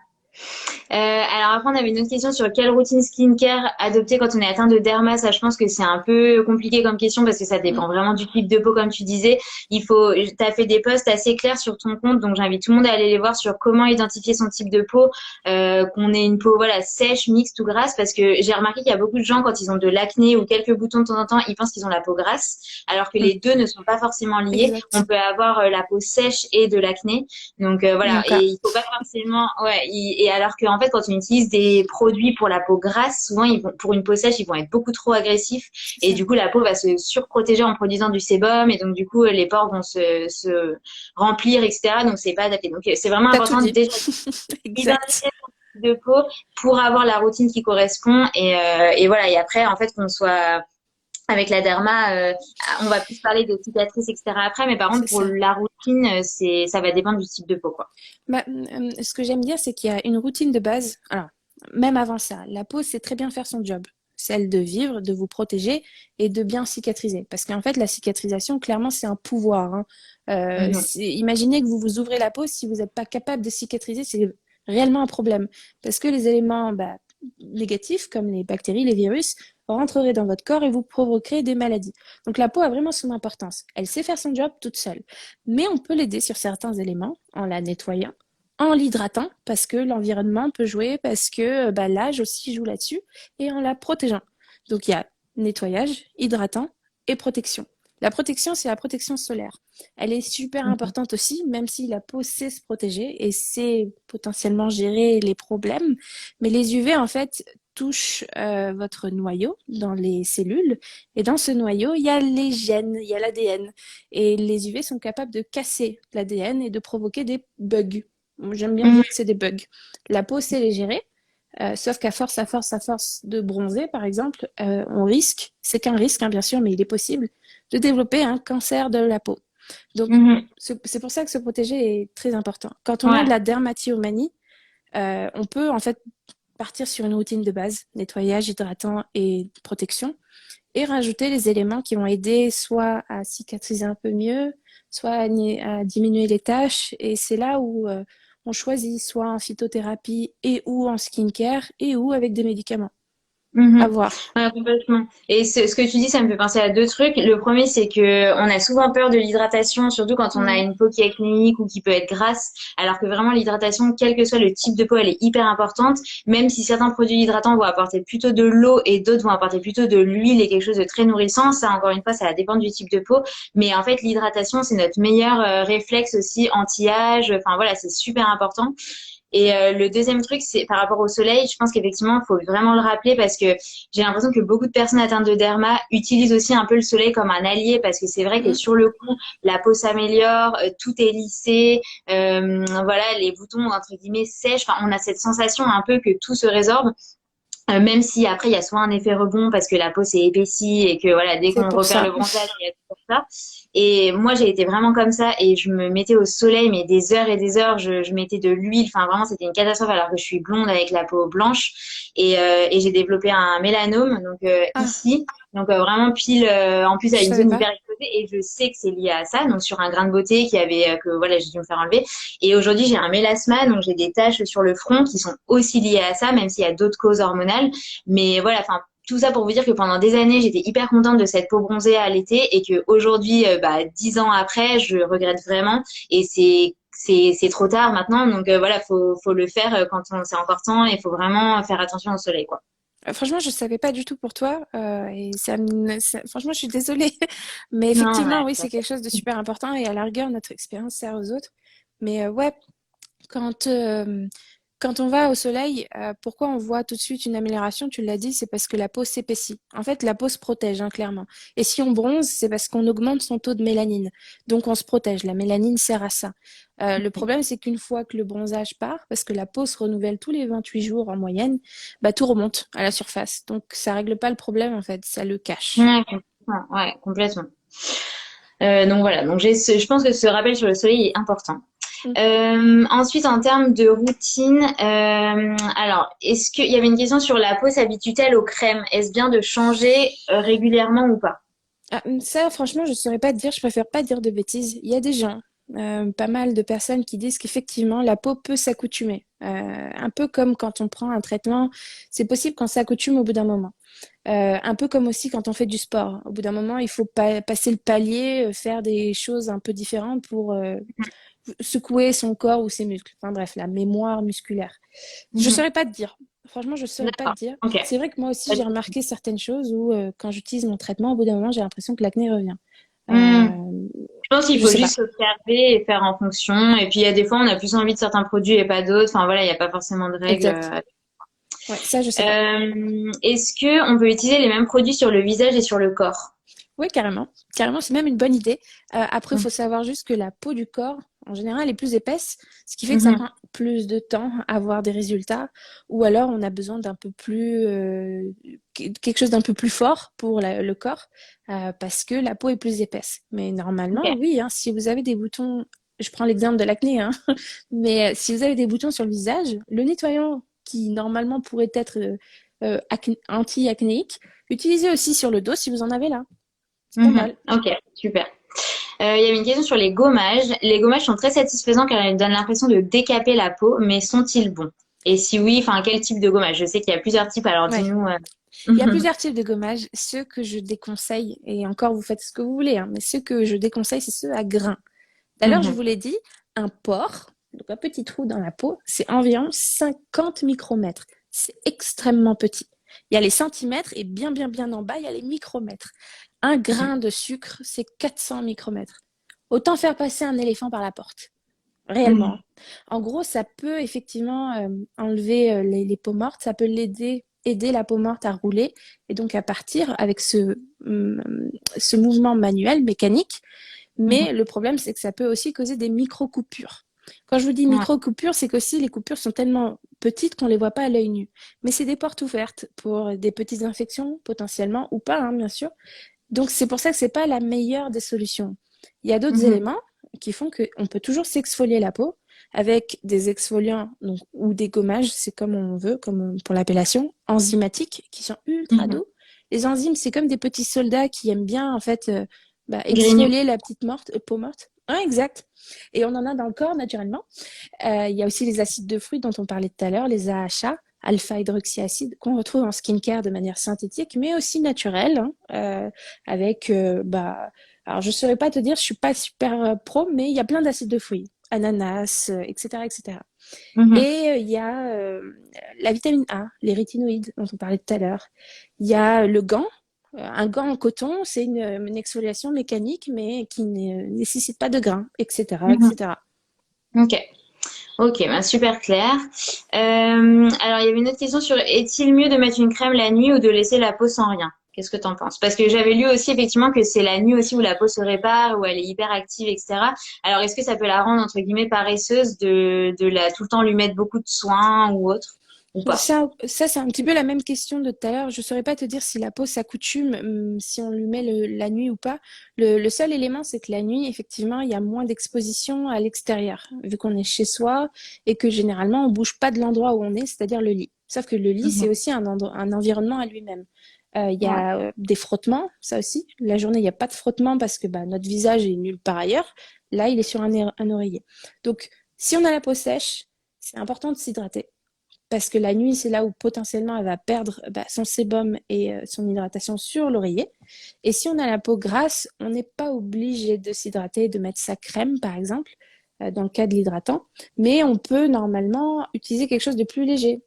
Alors après, on avait une autre question sur quelle routine skincare adopter quand on est atteint de derma. Ça, je pense que c'est un peu compliqué comme question parce que ça Mm. dépend vraiment du type de peau, comme tu disais. T'as fait des posts assez clairs sur ton compte, donc j'invite tout le monde à aller les voir sur comment identifier son type de peau, qu'on ait une peau, voilà, sèche, mixte ou grasse, parce que j'ai remarqué qu'il y a beaucoup de gens quand ils ont de l'acné ou quelques boutons de temps en temps, ils pensent qu'ils ont la peau grasse, alors que Mm. les deux ne sont pas forcément liés. On Exact. peut avoir la peau sèche et de l'acné. Donc voilà, et Mon cas. il faut pas forcément, ouais, et alors qu'en fait, quand on utilise des produits pour la peau grasse, souvent, pour une peau sèche, ils vont être beaucoup trop agressifs. C'est Et ça. du coup, la peau va se surprotéger en produisant du sébum. Et donc, du coup, les pores vont se remplir, etc. Donc, c'est pas adapté. Donc, c'est vraiment T'as tout important dit. déjà Exact. d'identifier son type de peau pour avoir la routine qui correspond. Et voilà. Et après, en fait, qu'on soit avec la derma, on va plus parler de cicatrices, etc. après. Mais par contre, C'est pour ça. la routine, ça va dépendre du type de peau, quoi. Bah, ce que j'aime bien, c'est qu'il y a une routine de base. Alors, même avant ça, la peau sait très bien faire son job. Celle de vivre, de vous protéger et de bien cicatriser. Parce qu'en fait, la cicatrisation, clairement, c'est un pouvoir, hein. Mhm. Imaginez que vous vous ouvrez la peau, si vous n'êtes pas capable de cicatriser, c'est réellement un problème. Parce que les éléments négatifs, comme les bactéries, les virus, rentreraient dans votre corps et vous provoqueraient des maladies. Donc la peau a vraiment son importance. Elle sait faire son job toute seule. Mais on peut l'aider sur certains éléments en la nettoyant, en l'hydratant, parce que l'environnement peut jouer, parce que l'âge aussi joue là-dessus, et en la protégeant. Donc il y a nettoyage, hydratant et protection. La protection, c'est la protection solaire. Elle est super Mhm. importante aussi, même si la peau sait se protéger et sait potentiellement gérer les problèmes. Mais les UV, en fait, touchent votre noyau dans les cellules. Et dans ce noyau, il y a les gènes, il y a l'ADN. Et les UV sont capables de casser l'ADN et de provoquer des bugs. J'aime bien Mhm. dire que c'est des bugs. La peau sait les gérer, sauf qu'à force, à force de bronzer, par exemple, on risque, c'est qu'un risque, hein, bien sûr, mais il est possible, de développer un cancer de la peau. Donc, Mhm. c'est pour ça que se protéger est très important. Quand on a de Ouais. la dermatillomanie, on peut en fait partir sur une routine de base, nettoyage, hydratant et protection, et rajouter les éléments qui vont aider soit à cicatriser un peu mieux, soit à diminuer les taches. Et c'est là où on choisit soit en phytothérapie et ou en skincare et ou avec des médicaments. À Mhm. voir. Ouais, complètement. Et ce que tu dis, ça me fait penser à deux trucs. Le premier, c'est que on a souvent peur de l'hydratation, surtout quand on a Mm. une peau qui est acnéique ou qui peut être grasse, alors que vraiment l'hydratation, quel que soit le type de peau, elle est hyper importante. Même si certains produits hydratants vont apporter plutôt de l'eau et d'autres vont apporter plutôt de l'huile et quelque chose de très nourrissant, ça, encore une fois, ça va dépendre du type de peau. Mais en fait, l'hydratation, c'est notre meilleur réflexe aussi anti-âge. Enfin voilà, c'est super important. Et le deuxième truc, c'est par rapport au soleil, je pense qu'effectivement, il faut vraiment le rappeler parce que j'ai l'impression que beaucoup de personnes atteintes de derma utilisent aussi un peu le soleil comme un allié parce que c'est vrai que Mm. sur le coup, la peau s'améliore, tout est lissé, voilà, les boutons entre guillemets sèchent. Enfin, on a cette sensation un peu que tout se résorbe. Même si après il y a soit un effet rebond parce que la peau s'est épaissie et que voilà dès C'est qu'on pour repère ça. le bronzage il y a tout ça. Et moi j'ai été vraiment comme ça et je me mettais au soleil mais des heures et des heures. Je mettais de l'huile. Enfin vraiment c'était une catastrophe alors que je suis blonde avec la peau blanche et j'ai développé un mélanome donc Ah, ici. Donc vraiment pile en plus je à une savais zone pas. hyper exposée et je sais que c'est lié à ça donc sur un grain de beauté qui avait que voilà j'ai dû me faire enlever et aujourd'hui, j'ai un mélasma, donc j'ai des taches sur le front qui sont aussi liées à ça, même s'il y a d'autres causes hormonales. Mais voilà, enfin, tout ça pour vous dire que pendant des années, j'étais hyper contente de cette peau bronzée à l'été et que aujourd'hui, 10 ans après, je regrette vraiment. Et c'est trop tard maintenant, donc voilà, faut le faire quand c'est encore temps et il faut vraiment faire attention au soleil, quoi. Franchement, je savais pas du tout pour toi. Et franchement, je suis désolée. Mais Non, effectivement, ouais, oui, tout à c'est fait. quelque chose de super important. Et à la rigueur, notre expérience sert aux autres. Mais ouais, Quand, euh, quand on va au soleil, pourquoi on voit tout de suite une amélioration? Tu l'as dit, c'est parce que la peau s'épaissit. En fait, la peau se protège, hein, clairement. Et si on bronze, c'est parce qu'on augmente son taux de mélanine. Donc, on se protège. La mélanine sert à ça. Le problème, c'est qu'une fois que le bronzage part, parce que la peau se renouvelle tous les 28 jours en moyenne, tout remonte à la surface. Donc, ça règle pas le problème, en fait. Ça le cache. Ouais, complètement. Ouais, complètement. Donc voilà, donc je pense que ce rappel sur le soleil est important. Mm. Ensuite, en termes de routine, alors, est-ce qu'il y avait une question sur la peau s'habitue-t-elle aux crèmes? Est-ce bien de changer régulièrement ou pas? Ah, ça, franchement, je ne saurais pas te dire, je préfère pas dire de bêtises. Il y a des gens, pas mal de personnes qui disent qu'effectivement, la peau peut s'accoutumer. Un peu comme quand on prend un traitement, c'est possible qu'on s'accoutume au bout d'un moment. Un peu comme aussi quand on fait du sport. Au bout d'un moment, il faut passer le palier, faire des choses un peu différentes pour secouer son corps ou ses muscles. Enfin bref, la mémoire musculaire. Je Mhm. saurais pas te dire. Franchement, je saurais pas te D'accord. dire. Ok. C'est vrai que moi aussi, j'ai remarqué certaines choses où, quand j'utilise mon traitement, au bout d'un moment, j'ai l'impression que l'acné revient. Hmm. Euh, Je pense qu'il je faut sais pas. juste s'observer et faire en fonction. Et puis il y a des fois, on a plus envie de certains produits et pas d'autres. Enfin voilà, il n'y a pas forcément de règles. Exact. Ouais, ça, je sais pas. Est-ce que on peut utiliser les mêmes produits sur le visage et sur le corps? Oui, carrément. Carrément, c'est même une bonne idée. Après, il Mhm. faut savoir juste que la peau du corps, en général, est plus épaisse, ce qui fait que ça Mhm. prend plus de temps à avoir des résultats. Ou alors, on a besoin d'un peu plus, quelque chose d'un peu plus fort pour le corps, parce que la peau est plus épaisse. Mais normalement, Ok. oui, hein, si vous avez des boutons, je prends l'exemple de l'acné, hein, mais si vous avez des boutons sur le visage, le nettoyant qui normalement pourrait être anti-acnéique, utilisez aussi sur le dos si vous en avez là. C'est pas Mhm. mal. Ok, super. Il y avait une question sur les gommages. Les gommages sont très satisfaisants car ils donnent l'impression de décaper la peau, mais sont-ils bons? Et si oui, enfin, quel type de gommage? Je sais qu'il y a plusieurs types, alors Ouais. dis-nous. Il y a plusieurs types de gommages. Ceux que je déconseille, et encore vous faites ce que vous voulez, hein, mais ceux que je déconseille, c'est ceux à grains. Tout à l'heure, je Mhm. vous l'ai dit, un pore, donc un petit trou dans la peau, c'est environ 50 micromètres. C'est extrêmement petit. Il y a les centimètres et bien, bien, bien en bas, il y a les micromètres. Un grain de sucre, c'est 400 micromètres. Autant faire passer un éléphant par la porte. Réellement. Mhm. En gros, ça peut effectivement enlever les peaux mortes, ça peut aider la peau morte à rouler et donc à partir avec ce mouvement manuel, mécanique. Mhm. Mais le problème, c'est que ça peut aussi causer des micro-coupures. Quand je vous dis Ouais. micro-coupures, c'est qu'aussi les coupures sont tellement petites qu'on ne les voit pas à l'œil nu. Mais c'est des portes ouvertes pour des petites infections potentiellement ou pas, hein, bien sûr. Donc c'est pour ça que c'est pas la meilleure des solutions. Il y a d'autres Mhm. éléments qui font qu'on peut toujours s'exfolier la peau avec des exfoliants donc, ou des gommages, c'est comme on veut, comme pour l'appellation, enzymatiques, qui sont ultra Mhm. doux. Les enzymes, c'est comme des petits soldats qui aiment bien en fait Grignou. exfolier la petite peau morte. Ouais, exact. Et on en a dans le corps naturellement. Il y a aussi les acides de fruits dont on parlait tout à l'heure, les AHA, alpha-hydroxyacide, qu'on retrouve en skincare de manière synthétique, mais aussi naturelle, hein, avec, alors je ne saurais pas te dire, je suis pas super pro, mais il y a plein d'acides de fruits, ananas, etc., etc. Et Mhm. il y a la vitamine A, les rétinoïdes dont on parlait tout à l'heure. Il y a le gant. Un gant en coton, c'est une exfoliation mécanique, mais qui ne nécessite pas de grains, etc., Mhm. etc. Ok. Ok, bah, super clair. Alors, il y avait une autre question sur est-il mieux de mettre une crème la nuit ou de laisser la peau sans rien? Qu'est-ce que t'en penses? Parce que j'avais lu aussi effectivement que c'est la nuit aussi où la peau se répare, où elle est hyper active, etc. Alors, est-ce que ça peut la rendre entre guillemets paresseuse de la tout le temps lui mettre beaucoup de soins ou autre ou pas? Ça c'est un petit peu la même question de tout à l'heure. Je ne saurais pas te dire si la peau s'accoutume, si on lui met la nuit ou pas. Le seul élément, c'est que la nuit, effectivement, il y a moins d'exposition à l'extérieur, vu qu'on est chez soi et que généralement, on bouge pas de l'endroit où on est, c'est-à-dire le lit. Sauf que le lit, c'est Mhm. aussi un environnement à lui-même. Il y Ouais. a des frottements, ça aussi. La journée, il n'y a pas de frottement parce que bah, notre visage est nulle part ailleurs. Là, il est sur un oreiller. Donc, si on a la peau sèche, c'est important de s'hydrater parce que la nuit, c'est là où potentiellement elle va perdre son sébum et son hydratation sur l'oreiller. Et si on a la peau grasse, on n'est pas obligé de s'hydrater, de mettre sa crème, par exemple, dans le cas de l'hydratant, mais on peut normalement utiliser quelque chose de plus léger.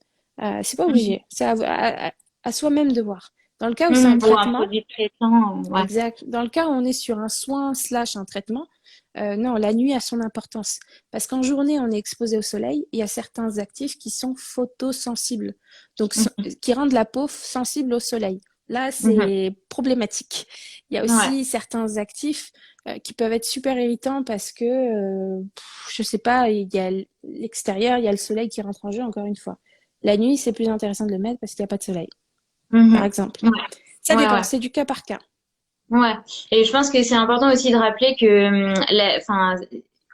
C'est pas Mhm. obligé, c'est à soi-même de voir. Dans le cas où c'est un Mhm. Ou un traitement, produit traitant, ouais. exact. Dans le cas où on est sur un soin slash un traitement, non, la nuit a son importance. Parce qu'en journée, on est exposé au soleil, il y a certains actifs qui sont photosensibles, donc Mhm. qui rendent la peau sensible au soleil. Là, Mhm. c'est problématique. Il y a Ouais. aussi certains actifs qui peuvent être super irritants parce que, je sais pas, il y a l'extérieur, il y a le soleil qui rentre en jeu, encore une fois. La nuit, c'est plus intéressant de le mettre parce qu'il n'y a pas de soleil, par Mhm. exemple. Ouais. Ça Ouais, dépend, ouais. c'est du cas par cas. Ouais, et je pense que c'est important aussi de rappeler que, enfin,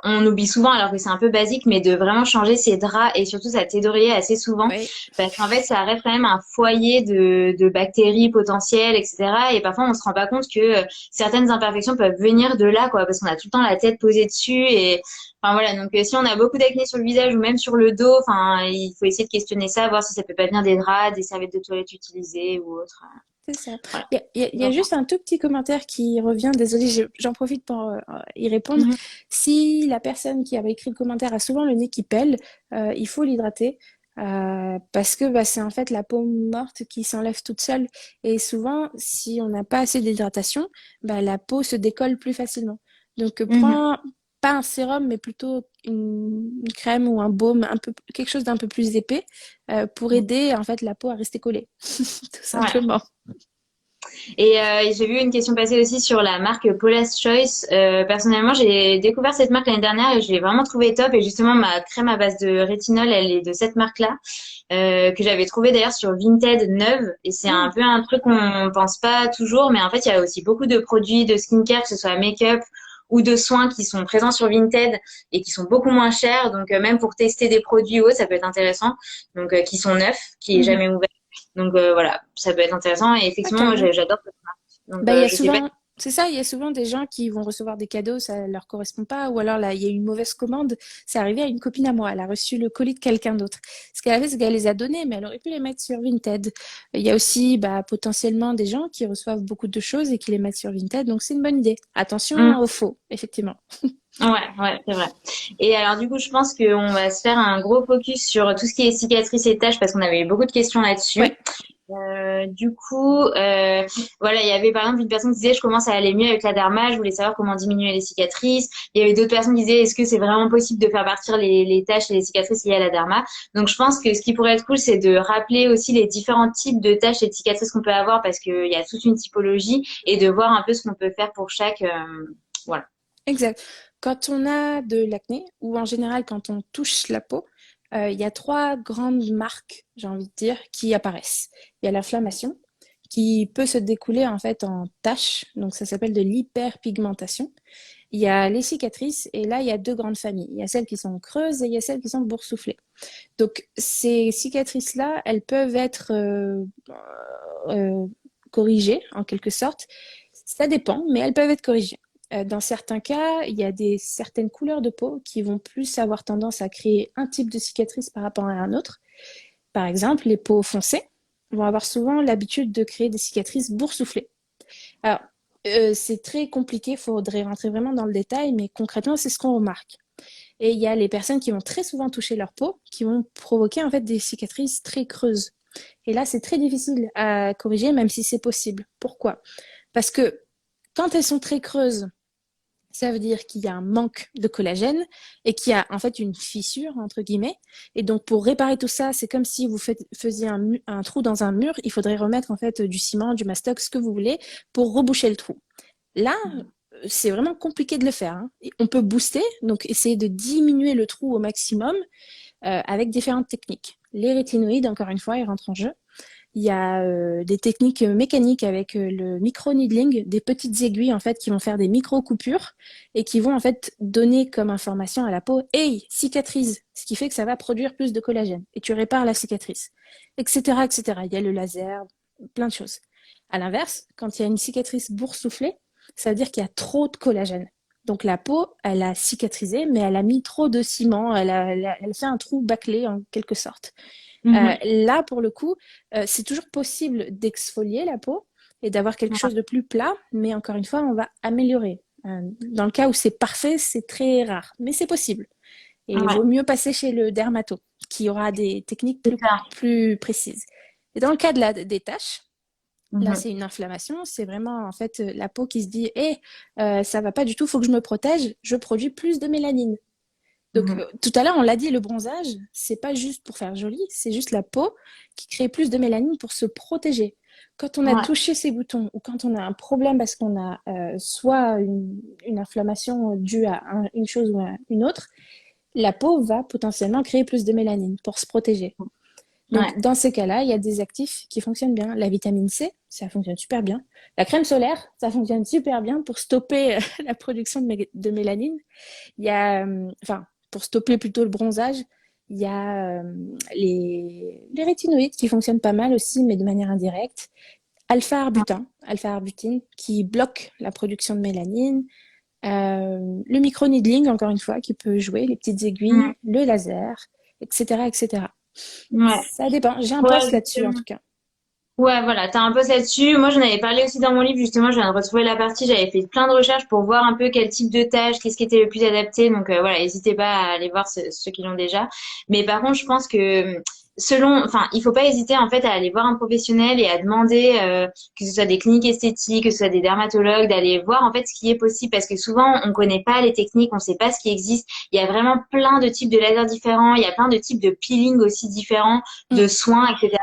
on oublie souvent, alors que c'est un peu basique, mais de vraiment changer ses draps et surtout sa tête d'oreiller assez souvent, Oui, parce qu'en fait, ça reste quand même un foyer de bactéries potentielles, etc. Et parfois, on se rend pas compte que certaines imperfections peuvent venir de là, quoi, parce qu'on a tout le temps la tête posée dessus et, enfin voilà. Donc, si on a beaucoup d'acné sur le visage ou même sur le dos, enfin, il faut essayer de questionner ça, voir si ça peut pas venir des draps, des serviettes de toilette utilisées ou autre. c'est ça. Voilà. Il y a juste un tout petit commentaire qui revient. Désolée, j'en profite pour y répondre. Mhm. Si la personne qui avait écrit le commentaire a souvent le nez qui pèle, il faut l'hydrater. parce que c'est en fait la peau morte qui s'enlève toute seule. Et souvent, si on n'a pas assez d'hydratation, la peau se décolle plus facilement. Donc, Mhm. prends pas un sérum, mais plutôt une crème ou un baume, quelque chose d'un peu plus épais, pour aider en fait la peau à rester collée, tout Ouais. simplement. Et j'ai vu une question passer aussi sur la marque Paula's Choice. Personnellement, j'ai découvert cette marque l'année dernière et je l'ai vraiment trouvée top. Et justement, ma crème à base de rétinol, elle est de cette marque-là, que j'avais trouvée d'ailleurs sur Vinted neuve. Et c'est un Mm. peu un truc qu'on pense pas toujours, mais en fait, il y a aussi beaucoup de produits de skincare, que ce soit make-up ou de soins qui sont présents sur Vinted et qui sont beaucoup moins chers. Donc, même pour tester des produits ou autre, ça peut être intéressant. Donc, qui sont neufs, qui est Mhm. jamais ouvert. Donc voilà, ça peut être intéressant. Et Ah, effectivement, moi carrément. j'adore cette marque. Donc Il y a je sais pas. souvent, c'est ça, il y a souvent des gens qui vont recevoir des cadeaux, ça leur correspond pas, ou alors là, il y a eu une mauvaise commande. C'est arrivé à une copine à moi, elle a reçu le colis de quelqu'un d'autre. Ce qu'elle a fait, c'est qu'elle les a donnés, mais elle aurait pu les mettre sur Vinted. Il y a aussi potentiellement des gens qui reçoivent beaucoup de choses et qui les mettent sur Vinted, donc c'est une bonne idée. Attention Mm. aux faux, effectivement. Ouais, c'est vrai. Et alors du coup, je pense qu'on va se faire un gros focus sur tout ce qui est cicatrices et taches parce qu'on avait eu beaucoup de questions là-dessus. Ouais, Du coup, voilà, il y avait par exemple une personne qui disait je commence à aller mieux avec la derma, je voulais savoir comment diminuer les cicatrices. Il y avait d'autres personnes qui disaient est-ce que c'est vraiment possible de faire partir les taches et les cicatrices liées à la derma. Donc je pense que ce qui pourrait être cool, c'est de rappeler aussi les différents types de taches et de cicatrices qu'on peut avoir parce qu'il y a toute une typologie et de voir un peu ce qu'on peut faire pour chaque. Voilà. exact. Quand on a de l'acné, ou en général quand on touche la peau, il y a trois grandes marques, j'ai envie de dire, qui apparaissent. Il y a l'inflammation, qui peut se découler en fait en taches, donc ça s'appelle de l'hyperpigmentation. Il y a les cicatrices, et là il y a deux grandes familles. Il y a celles qui sont creuses et il y a celles qui sont boursouflées. Donc ces cicatrices-là, elles peuvent être euh, corrigées en quelque sorte. Ça dépend, mais elles peuvent être corrigées. Dans certains cas, il y a certaines couleurs de peau qui vont plus avoir tendance à créer un type de cicatrice par rapport à un autre. Par exemple, les peaux foncées vont avoir souvent l'habitude de créer des cicatrices boursouflées. Alors, c'est très compliqué, il faudrait rentrer vraiment dans le détail, mais concrètement, c'est ce qu'on remarque. Et il y a les personnes qui vont très souvent toucher leur peau, qui vont provoquer en fait des cicatrices très creuses. Et là, c'est très difficile à corriger, même si c'est possible. Pourquoi? Parce que quand elles sont très creuses, ça veut dire qu'il y a un manque de collagène et qu'il y a en fait une fissure, entre guillemets. Et donc, pour réparer tout ça, c'est comme si vous faisiez un trou dans un mur. Il faudrait remettre en fait du ciment, du mastoc, ce que vous voulez, pour reboucher le trou. Là, c'est vraiment compliqué de le faire, hein. On peut booster, donc essayer de diminuer le trou au maximum avec différentes techniques. Les rétinoïdes, encore une fois, ils rentrent en jeu. Il y a des techniques mécaniques avec le micro-needling, des petites aiguilles en fait qui vont faire des micro-coupures et qui vont en fait donner comme information à la peau, hey, cicatrise, ce qui fait que ça va produire plus de collagène et tu répares la cicatrice, etc., etc. Il y a le laser, plein de choses. À l'inverse, quand il y a une cicatrice boursouflée, ça veut dire qu'il y a trop de collagène. Donc la peau, elle a cicatrisé, mais elle a mis trop de ciment, elle fait un trou bâclé en quelque sorte. Mhm. Là, pour le coup, c'est toujours possible d'exfolier la peau et d'avoir quelque chose de plus plat, mais encore une fois, on va améliorer. Dans le cas où c'est parfait, c'est très rare, mais c'est possible. Et il Ouais, vaut mieux passer chez le dermato, qui aura des techniques c'est ça. plus précises. Et dans le cas des taches, là, Mhm. c'est une inflammation, c'est vraiment en fait la peau qui se dit, hé, ça va pas du tout, faut que je me protège, je produis plus de mélanine. Donc, Mhm. tout à l'heure, on l'a dit, le bronzage, c'est pas juste pour faire joli, c'est juste la peau qui crée plus de mélanine pour se protéger. Quand on a Ouais, touché ses boutons ou quand on a un problème parce qu'on a soit une inflammation due à une chose ou à une autre, la peau va potentiellement créer plus de mélanine pour se protéger. Donc, ouais, dans ces cas-là, il y a des actifs qui fonctionnent bien. La vitamine C, ça fonctionne super bien. La crème solaire, ça fonctionne super bien pour stopper la production de mélanine. Il y a, enfin, pour stopper plutôt le bronzage, il y a les rétinoïdes qui fonctionnent pas mal aussi, mais de manière indirecte. Alpha-arbutin, qui bloque la production de mélanine. Le micro-needling, encore une fois, qui peut jouer, les petites ouais, aiguilles, le laser, etc., etc. ouais. Ça dépend. J'ai un Ouais, post là-dessus, en justement. tout cas. Ouais, voilà, t'as un post là-dessus. Moi, j'en avais parlé aussi dans mon livre, justement, je viens de retrouver la partie, j'avais fait plein de recherches pour voir un peu quel type de tâche, qu'est-ce qui était le plus adapté. Donc voilà, n'hésitez pas à aller voir ceux qui l'ont déjà. Mais par contre, je pense que enfin, il faut pas hésiter en fait à aller voir un professionnel et à demander que ce soit des cliniques esthétiques, que ce soit des dermatologues, d'aller voir en fait ce qui est possible parce que souvent on connaît pas les techniques, on sait pas ce qui existe. Il y a vraiment plein de types de lasers différents, il y a plein de types de peeling aussi différents, Mm. de soins, etc.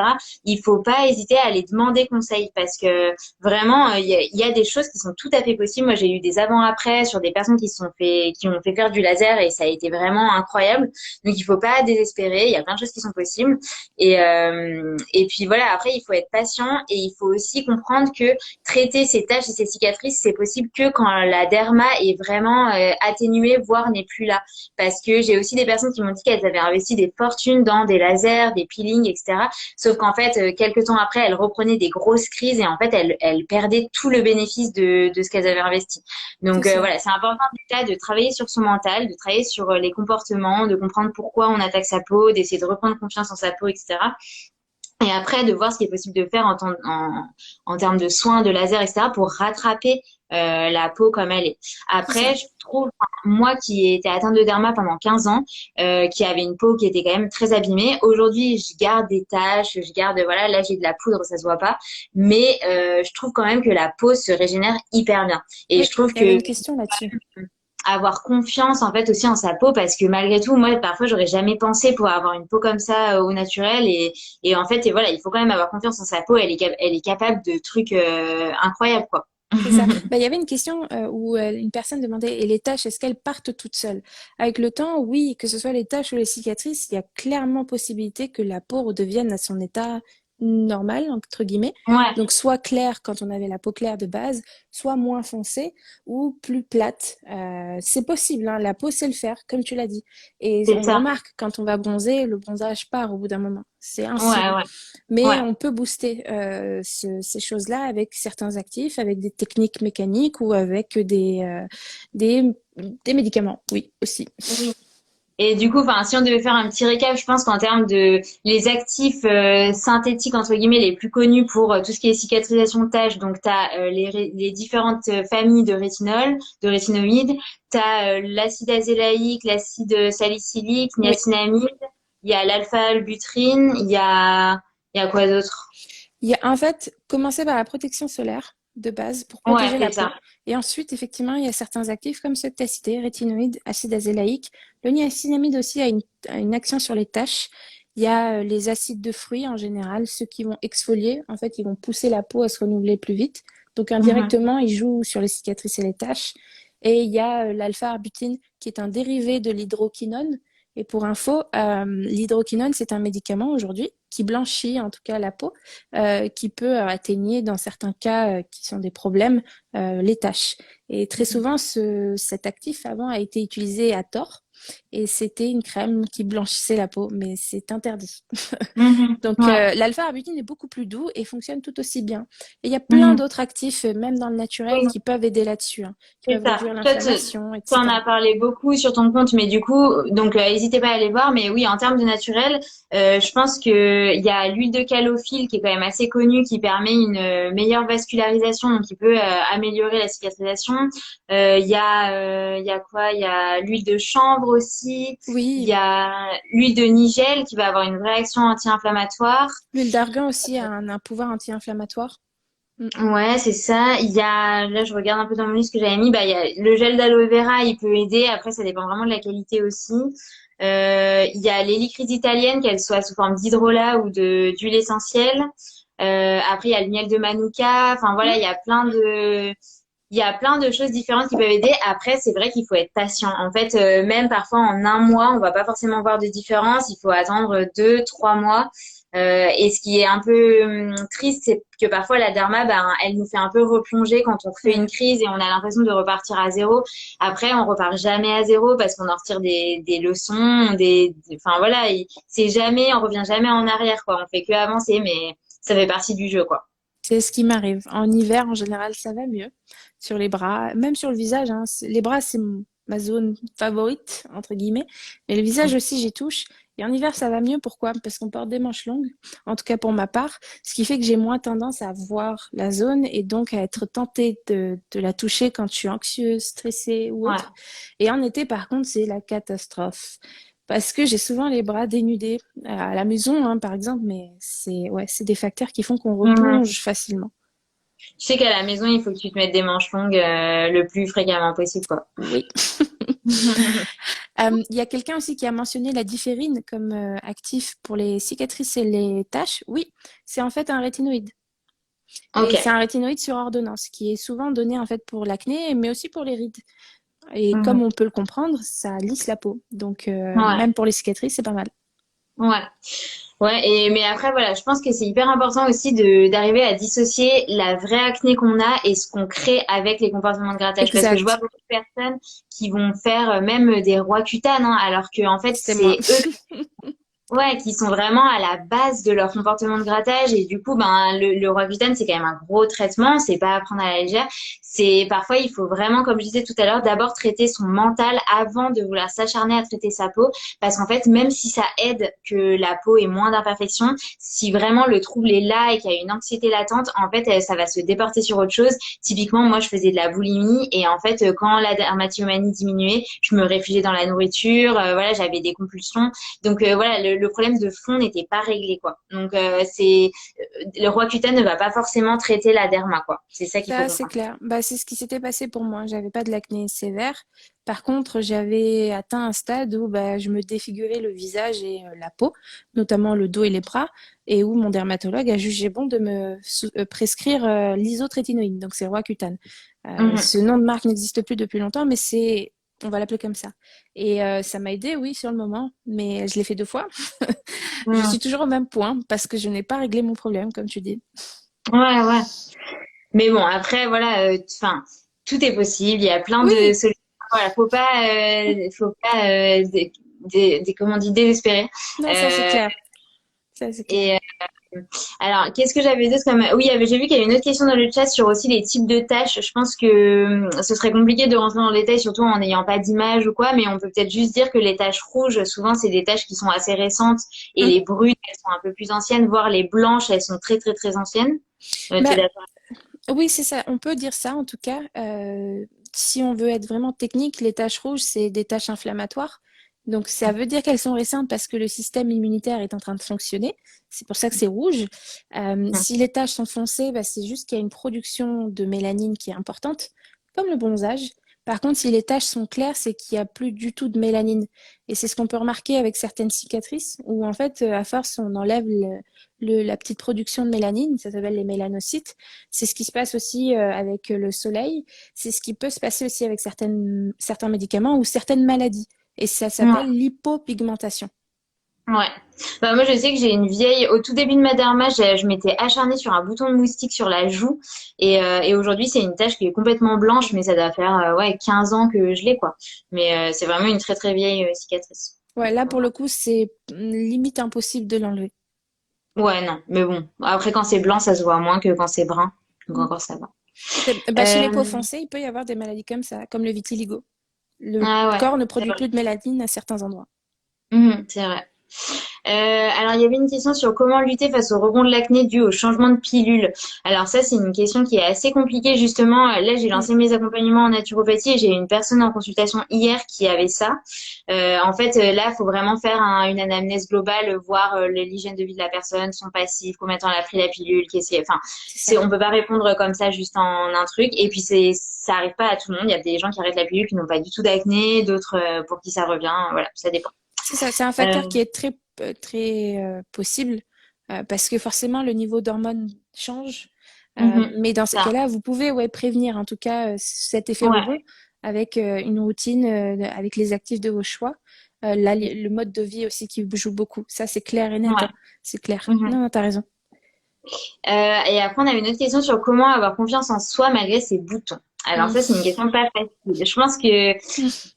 Il faut pas hésiter à aller demander conseil parce que vraiment il y a des choses qui sont tout à fait possibles. Moi j'ai eu des avant-après sur des personnes qui ont fait faire du laser et ça a été vraiment incroyable. Donc il faut pas désespérer, il y a plein de choses qui sont possibles. Et puis voilà, après, il faut être patient et il faut aussi comprendre que traiter ces taches et ces cicatrices, c'est possible que quand la derma est vraiment atténuée, voire n'est plus là. Parce que j'ai aussi des personnes qui m'ont dit qu'elles avaient investi des fortunes dans des lasers, des peelings, etc. Sauf qu'en fait, quelques temps après, elles reprenaient des grosses crises et en fait, elles perdaient tout le bénéfice de ce qu'elles avaient investi. C'est Donc ça. voilà, c'est important déjà de travailler sur son mental, de travailler sur les comportements, de comprendre pourquoi on attaque sa peau, d'essayer de reprendre confiance en sa peau, etc. Et après, de voir ce qui est possible de faire en termes de soins, de laser, etc., pour rattraper la peau comme elle est. C'est ça. Après, je trouve, enfin, moi qui étais atteinte de derma pendant 15 ans, qui avait une peau qui était quand même très abîmée, aujourd'hui, je garde des taches, je garde, voilà, là, j'ai de la poudre, ça se voit pas, mais je trouve quand même que la peau se régénère hyper bien. Et Oui, je trouve il y avait que une question là-dessus. avoir confiance en fait aussi en sa peau parce que malgré tout moi parfois j'aurais jamais pensé pouvoir avoir une peau comme ça au naturel et en fait et voilà il faut quand même avoir confiance en sa peau elle est capable de trucs incroyables quoi. C'est ça. Bah, il y avait une question où une personne demandait, et les taches, est-ce qu'elles partent toutes seules? Avec le temps, oui, que ce soit les taches ou les cicatrices, il y a clairement possibilité que la peau redevienne à son état normal, entre guillemets. Ouais, Donc, soit claire quand on avait la peau claire de base, soit moins foncée ou plus plate. C'est possible, hein, la peau sait le faire, comme tu l'as dit. Et c'est on le ça. remarque, quand on va bronzer, le bronzage part au bout d'un moment. C'est un Ouais, signe. ouais, Mais ouais. on peut booster ces choses-là avec certains actifs, avec des techniques mécaniques ou avec des, des médicaments, oui, aussi. Oui. Et du coup, enfin, si on devait faire un petit récap, je pense qu'en termes de les actifs synthétiques entre guillemets les plus connus pour tout ce qui est cicatrisation de taches, donc tu as les différentes familles de rétinol, de rétinoïdes, tu as l'acide azélaïque, l'acide salicylique, Oui, niacinamide, il y a l'alpha-albutrine, il y a quoi d'autre? il y a en fait commencer par la protection solaire de base pour Ouais, protéger c'est la ça. peau. Et ensuite, effectivement, il y a certains actifs comme ceux que tu as cités, rétinoïdes, acide azélaïque. Le niacinamide aussi a une action sur les taches. Il y a les acides de fruits en général, ceux qui vont exfolier, en fait, ils vont pousser la peau à se renouveler plus vite. Donc Mhm. indirectement, ils jouent sur les cicatrices et les taches. Et il y a l'alpha-arbutin qui est un dérivé de l'hydroquinone. Et pour info, l'hydroquinone, c'est un médicament aujourd'hui qui blanchit en tout cas la peau, qui peut atténuer dans certains cas qui sont des problèmes les taches. Et très souvent, cet actif avant a été utilisé à tort et c'était une crème qui blanchissait la peau, mais c'est interdit. Mhm. Donc, Ouais. l'alpha-arbutin est beaucoup plus doux et fonctionne tout aussi bien. Et il y a plein Mhm. d'autres actifs, même dans le naturel, Oui. qui peuvent aider là-dessus, hein, qui C'est peuvent ça. réduire Toi, l'inflammation, tu en etc. as parlé beaucoup sur ton compte, mais du coup, donc n'hésitez pas à aller voir. Mais oui, en termes de naturel, je pense que il y a l'huile de calophylle qui est quand même assez connue, qui permet une meilleure vascularisation, donc qui peut améliorer la cicatrisation. Il y a quoi? Il y a l'huile de chanvre aussi. Il y Oui, a l'huile de nigel qui va avoir une réaction anti-inflammatoire. l'huile d'argan aussi a un pouvoir anti-inflammatoire. Mm. Ouais, c'est ça. Il y a, là, je regarde un peu dans mon liste que j'avais mis. Bah, il y a le gel d'aloe vera, il peut aider. Après, ça dépend vraiment de la qualité aussi. Il y a l'hélicryse italienne, qu'elle soit sous forme d'hydrolat ou d'huile essentielle. Après, il y a le miel de manuka. Enfin, voilà, Mm. il y a plein de choses différentes qui peuvent aider. Après, c'est vrai qu'il faut être patient. En fait, même parfois en un mois, on va pas forcément voir de différence. Il faut attendre 2, 3 mois. Et ce qui est un peu triste, c'est que parfois la derma, ben, elle nous fait un peu replonger quand on fait Mm. une crise et on a l'impression de repartir à zéro. Après, on repart jamais à zéro parce qu'on en retire des leçons, enfin voilà, c'est jamais, on revient jamais en arrière, quoi. On fait que avancer, mais ça fait partie du jeu, quoi. C'est ce qui m'arrive. En hiver, en général, ça va mieux. Sur les bras, même sur le visage, hein. Les bras, c'est ma zone favorite, entre guillemets. Mais le visage aussi, j'y touche. Et en hiver, ça va mieux. Pourquoi? Parce qu'on porte des manches longues, en tout cas pour ma part, ce qui fait que j'ai moins tendance à voir la zone et donc à être tentée de la toucher quand je suis anxieuse, stressée ou Ouais. autre. Et en été, par contre, c'est la catastrophe. parce que j'ai souvent les bras dénudés à la maison, hein, par exemple, mais c'est des facteurs qui font qu'on Mhm. replonge facilement. Je sais qu'à la maison, il faut que tu te mettes des manches longues le plus fréquemment possible, quoi. Oui. Il y a quelqu'un aussi qui a mentionné la différine comme actif pour les cicatrices et les taches. Oui, c'est en fait un rétinoïde. Ok. Et c'est un rétinoïde sur ordonnance qui est souvent donné en fait pour l'acné, mais aussi pour les rides. Et Mhm. comme on peut le comprendre, ça lisse la peau. Donc Ouais. même pour les cicatrices, c'est pas mal. Ouais. Ouais, et mais après voilà, je pense que c'est hyper important aussi de d'arriver à dissocier la vraie acné qu'on a et ce qu'on crée avec les comportements de grattage parce que je vois Exact. beaucoup de personnes qui vont faire même des Roaccutane hein, alors que en fait C'est moi. c'est eux. Ouais, qui sont vraiment à la base de leur comportement de grattage et du coup ben le Roaccutane c'est quand même un gros traitement, c'est pas à prendre à la légère. C'est parfois il faut vraiment comme je disais tout à l'heure d'abord traiter son mental avant de vouloir s'acharner à traiter sa peau parce qu'en fait même si ça aide que la peau ait moins d'imperfections, si vraiment le trouble est là et qu'il y a une anxiété latente, en fait ça va se déporter sur autre chose. Typiquement moi je faisais de la boulimie et en fait quand la dermatillomanie diminuait, je me réfugiais dans la nourriture, voilà, j'avais des compulsions donc voilà, le problème de fond n'était pas réglé quoi. Donc c'est le Roaccutane ne va pas forcément traiter la derma quoi. C'est ça qu'il faut Ça, c'est comprendre. clair. Bah, c'est ce qui s'était passé pour moi. J'avais pas de l'acné sévère. Par contre, j'avais atteint un stade où bah, je me défigurais le visage et la peau, notamment le dos et les bras, et où mon dermatologue a jugé bon de me prescrire l'isotrétinoïne, donc c'est Roaccutane. Mhm. Ce nom de marque n'existe plus depuis longtemps, mais on va l'appeler comme ça. Et ça m'a aidé, oui, sur le moment, mais je l'ai fait 2 fois. Je Mhm. suis toujours au même point parce que je n'ai pas réglé mon problème, comme tu dis. Ouais ouais. Mais bon après voilà, enfin tout est possible. Il y a plein de Oui, solutions. Voilà, faut pas comment on dit désespérer. non, ça c'est Euh, clair. Ça c'est clair. et Alors, qu'est-ce que j'avais d'autre comme... Oui, j'ai vu qu'il y avait une autre question dans le chat sur aussi les types de tâches. Je pense que ce serait compliqué de rentrer dans le détail, surtout en n'ayant pas d'image ou quoi, mais on peut peut-être juste dire que les taches rouges, souvent, c'est des taches qui sont assez récentes et Hmm. les brunes, elles sont un peu plus anciennes, voire les blanches, elles sont très, très, très anciennes. T'es Bah, d'accord? oui, c'est ça. On peut dire ça en tout cas. Si on veut être vraiment technique, les taches rouges, c'est des taches inflammatoires. Donc ça veut dire qu'elles sont récentes parce que le système immunitaire est en train de fonctionner. C'est pour ça que c'est rouge. Mm. Si les taches sont foncées, bah, c'est juste qu'il y a une production de mélanine qui est importante, comme le bronzage. Par contre, si les taches sont claires, c'est qu'il n'y a plus du tout de mélanine. Et c'est ce qu'on peut remarquer avec certaines cicatrices, où en fait, à force, on enlève la petite production de mélanine, ça s'appelle les mélanocytes. C'est ce qui se passe aussi avec le soleil. C'est ce qui peut se passer aussi avec certains médicaments ou certaines maladies. Et ça Ouais. s'appelle l'hypopigmentation. Ouais. Bah, moi, je sais que j'ai une vieille. Au tout début de ma derma, je m'étais acharnée sur un bouton de moustique sur la joue. Et aujourd'hui, c'est une tache qui est complètement blanche, mais ça doit faire ouais, 15 ans que je l'ai, quoi. Mais c'est vraiment une très, très vieille cicatrice. Ouais, Donc, là, pour le coup, c'est limite impossible de l'enlever. ouais, non. Mais bon. Après, quand c'est blanc, ça se voit moins que quand c'est brun. Donc, encore ça va. Bah, chez les peaux Euh, foncées, il peut y avoir des maladies comme ça, comme le vitiligo. Le Ah ouais. corps ne C'est produit vrai. plus de mélanine à certains endroits. C'est vrai. Alors, il y avait une question sur comment lutter face au rebond de l'acné dû au changement de pilule. Alors ça, c'est une question qui est assez compliquée justement. Là, j'ai Mm. lancé mes accompagnements en naturopathie et j'ai eu une personne en consultation hier qui avait ça. En fait, là, il faut vraiment faire une anamnèse globale, voir l'hygiène de vie de la personne, son passif, combien de temps elle a pris la pilule, enfin, C'est ça. on peut pas répondre comme ça juste en un truc. Et puis ça arrive pas à tout le monde. Il y a des gens qui arrêtent la pilule qui n'ont pas du tout d'acné, d'autres pour qui ça revient. Voilà, ça dépend. C'est ça, c'est un facteur Euh, qui est très possible parce que forcément le niveau d'hormones change. Mais dans ces ça. cas-là, vous pouvez ouais, prévenir en tout cas cet effet Ouais. rebond avec une routine, avec les actifs de vos choix. Là, le mode de vie aussi qui joue beaucoup. Ça, c'est clair et net, Ouais. hein. C'est clair. Mhm. Non, non, t'as raison. Et après, on avait une autre question sur comment avoir confiance en soi malgré ses boutons. Alors Mm. ça, c'est une question pas facile. Je pense que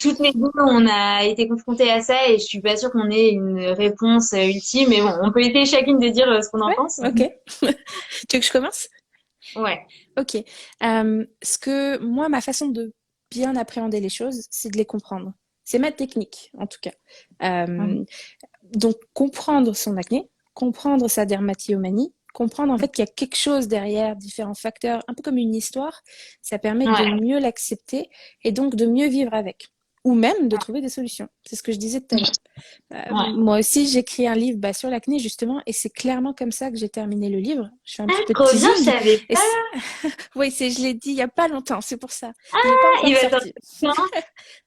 toutes les deux, on a été confrontés à ça et je suis pas sûre qu'on ait une réponse ultime. Mais bon, on peut essayer chacune de dire ce qu'on en Ouais, pense. ok. Tu veux que je commence? Ouais. Ok. Ma façon de bien appréhender les choses, c'est de les comprendre. C'est ma technique, en tout cas. Mhm. Euh, donc, comprendre son acné, comprendre sa dermatillomanie, comprendre en fait qu'il y a quelque chose derrière différents facteurs, un peu comme une histoire, ça permet de Ouais. mieux l'accepter et donc de mieux vivre avec. ou même de trouver des solutions. C'est ce que je disais tout à l'heure. Ouais. Moi aussi, j'écris un livre sur l'acné, justement, et c'est clairement comme ça que j'ai terminé le livre. Je fais un Ah, petit peu de trop bien, je teasing. savais Et pas. oui, je l'ai dit il y a pas longtemps, c'est pour ça. Il n'est pas Il encore va sorti. sortir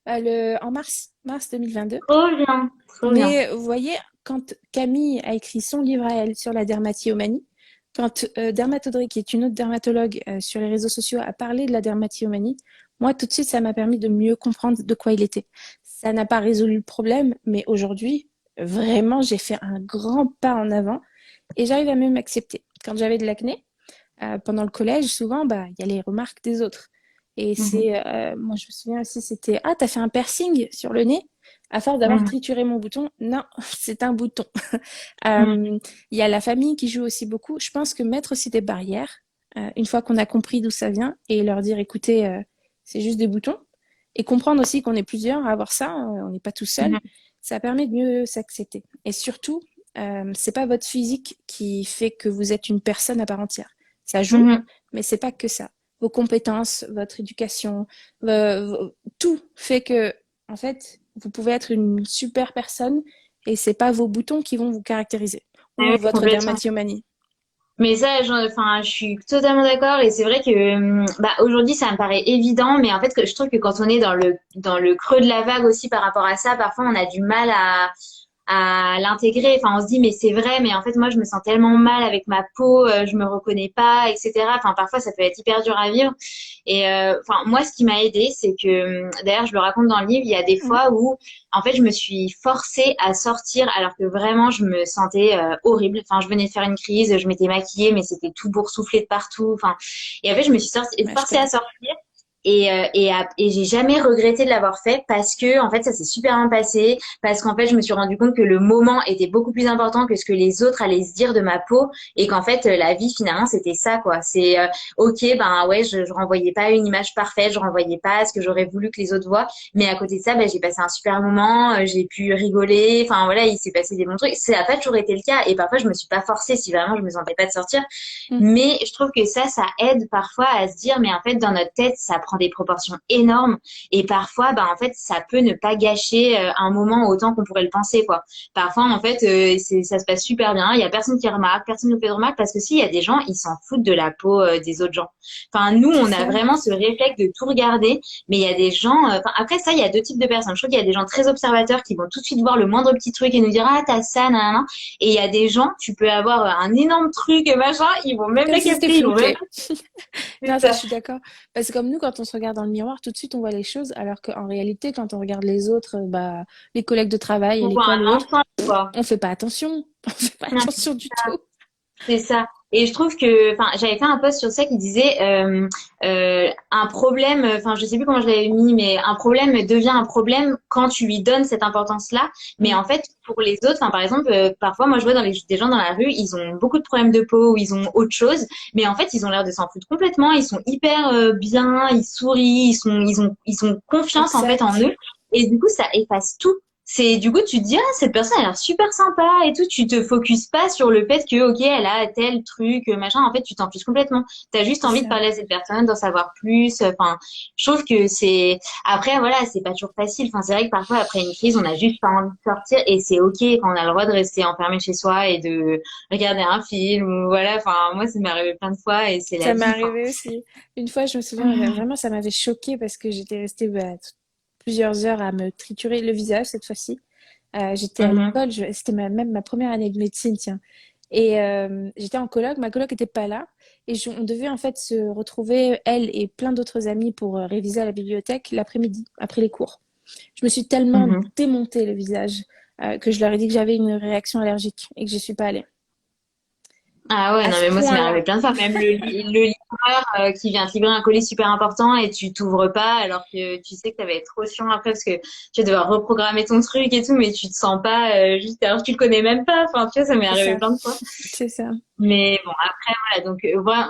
quand? En mars 2022. Trop bien, trop bien. Mais vous voyez, quand Camille a écrit son livre à elle sur la dermatillomanie, quand Dermatodré, qui est une autre dermatologue sur les réseaux sociaux, a parlé de la dermatillomanie, moi, tout de suite, ça m'a permis de mieux comprendre de quoi il était. Ça n'a pas résolu le problème, mais aujourd'hui, vraiment, j'ai fait un grand pas en avant et j'arrive à mieux m'accepter. Quand j'avais de l'acné, pendant le collège, souvent, il y a les remarques des autres. Et Mhm. moi, je me souviens aussi, c'était, ah, t'as fait un piercing sur le nez? À force d'avoir Mhm. trituré mon bouton, non, c'est un bouton. Mhm. Il y a la famille qui joue aussi beaucoup. Je pense que mettre aussi des barrières, une fois qu'on a compris d'où ça vient, et leur dire, écoutez, c'est juste des boutons, et comprendre aussi qu'on est plusieurs à avoir ça, on n'est pas tout seul, Mhm. ça permet de mieux s'accepter. Et surtout, c'est pas votre physique qui fait que vous êtes une personne à part entière. Ça joue, Mhm. mais c'est pas que ça. Vos compétences, votre éducation, tout fait que, en fait, vous pouvez être une super personne et c'est pas vos boutons qui vont vous caractériser Ah ou oui, votre complètement. dermatillomanie. Mais ça, enfin, je suis totalement d'accord et c'est vrai que aujourd'hui ça me paraît évident, mais en fait je trouve que quand on est dans le creux de la vague aussi par rapport à ça, parfois on a du mal à l'intégrer. Enfin, on se dit mais c'est vrai, mais en fait moi je me sens tellement mal avec ma peau, je me reconnais pas, etc. Enfin, parfois ça peut être hyper dur à vivre. Et enfin moi ce qui m'a aidé, c'est que d'ailleurs je le raconte dans le livre, il y a des Mm. fois où en fait je me suis forcée à sortir alors que vraiment je me sentais horrible. Enfin, je venais de faire une crise, je m'étais maquillée, mais c'était tout boursouflé de partout. Enfin, et en fait je me suis Ouais, je forcée à connais. sortir. Et j'ai jamais regretté de l'avoir fait parce que en fait ça s'est super bien passé, parce qu'en fait je me suis rendu compte que le moment était beaucoup plus important que ce que les autres allaient se dire de ma peau, et qu'en fait la vie finalement c'était ça quoi. C'est ok, ben ouais, je renvoyais pas une image parfaite, je renvoyais pas ce que j'aurais voulu que les autres voient, mais à côté de ça ben, j'ai passé un super moment, j'ai pu rigoler, enfin voilà, il s'est passé des bons trucs. Ça a pas toujours été le cas et parfois je me suis pas forcée si vraiment je me sentais pas de sortir, Mm. mais je trouve que ça aide parfois à se dire, mais en fait, dans notre tête, ça prend des proportions énormes. Et parfois, bah, en fait, ça peut ne pas gâcher un moment autant qu'on pourrait le penser, quoi. Parfois, en fait, ça se passe super bien. Il y a personne qui remarque, personne ne fait de remarque parce que si, il y a des gens, ils s'en foutent de la peau des autres gens. Enfin, nous, C'est on a ça. vraiment ce réflexe de tout regarder, mais il y a des gens, enfin, après ça, il y a deux types de personnes. Je trouve qu'il y a des gens très observateurs qui vont tout de suite voir le moindre petit truc et nous dire, ah, t'as ça, nanana. Et il y a des gens, tu peux avoir un énorme truc, machin, ils vont même Comme pas si c'était capter, ils vont même flouté. pas. C'est Non, ça, je ça. suis d'accord. Parce que comme nous, quand on se regarde dans le miroir, tout de suite, on voit les choses, alors qu'en réalité, quand on regarde les autres, les collègues de travail, à On voit l'école ou un autre, enfant, quoi. on fait pas attention. On fait pas attention du tout. C'est ça. Et je trouve que, enfin, j'avais fait un post sur ça qui disait un problème, enfin, je sais plus comment je l'avais mis, mais un problème devient un problème quand tu lui donnes cette importance-là. Mais Mm. en fait, pour les autres, enfin, par exemple, parfois, moi, je vois des gens dans la rue, ils ont beaucoup de problèmes de peau, ou ils ont autre chose, mais en fait, ils ont l'air de s'en foutre complètement. Ils sont hyper bien, ils sourient, ils ont confiance en fait en Exact. eux. Et du coup, ça efface tout. C'est du coup tu te dis ah cette personne a l'air super sympa et tout, tu te focuses pas sur le fait que ok elle a tel truc machin, en fait tu t'en fiches complètement, t'as juste C'est envie de ça. parler à cette personne, d'en savoir plus. Enfin, je trouve que c'est après voilà, c'est pas toujours facile. Enfin, c'est vrai que parfois après une crise on a juste pas envie de sortir et c'est ok quand on a le droit de rester enfermé chez soi et de regarder un film ou voilà. Enfin, moi ça m'est arrivé plein de fois et c'est la Ça m'est vie. Enfin. arrivé aussi. Une fois, je me souviens, vraiment, ça m'avait choquée parce que j'étais restée plusieurs heures à me triturer le visage cette fois-ci. J'étais à Mhm. l'école, c'était même ma première année de médecine, tiens. Et j'étais en coloc, ma coloc était pas là. Et on devait en fait se retrouver, elle et plein d'autres amis, pour réviser à la bibliothèque l'après-midi, après les cours. Je me suis tellement Mhm. démonté le visage que je leur ai dit que j'avais une réaction allergique et que je suis pas allée. Ah ouais, À non, ce mais moi, ça m'est arrivé point-là. plein de fois. Même le livreur qui vient te livrer un colis super important et tu t'ouvres pas alors que tu sais que ça va être trop chiant après parce que tu vas devoir reprogrammer ton truc et tout, mais tu te sens pas juste alors que tu le connais même pas. Enfin, tu vois, ça m'est C'est arrivé ça. plein de fois. C'est ça. Mais bon, après, voilà. Donc,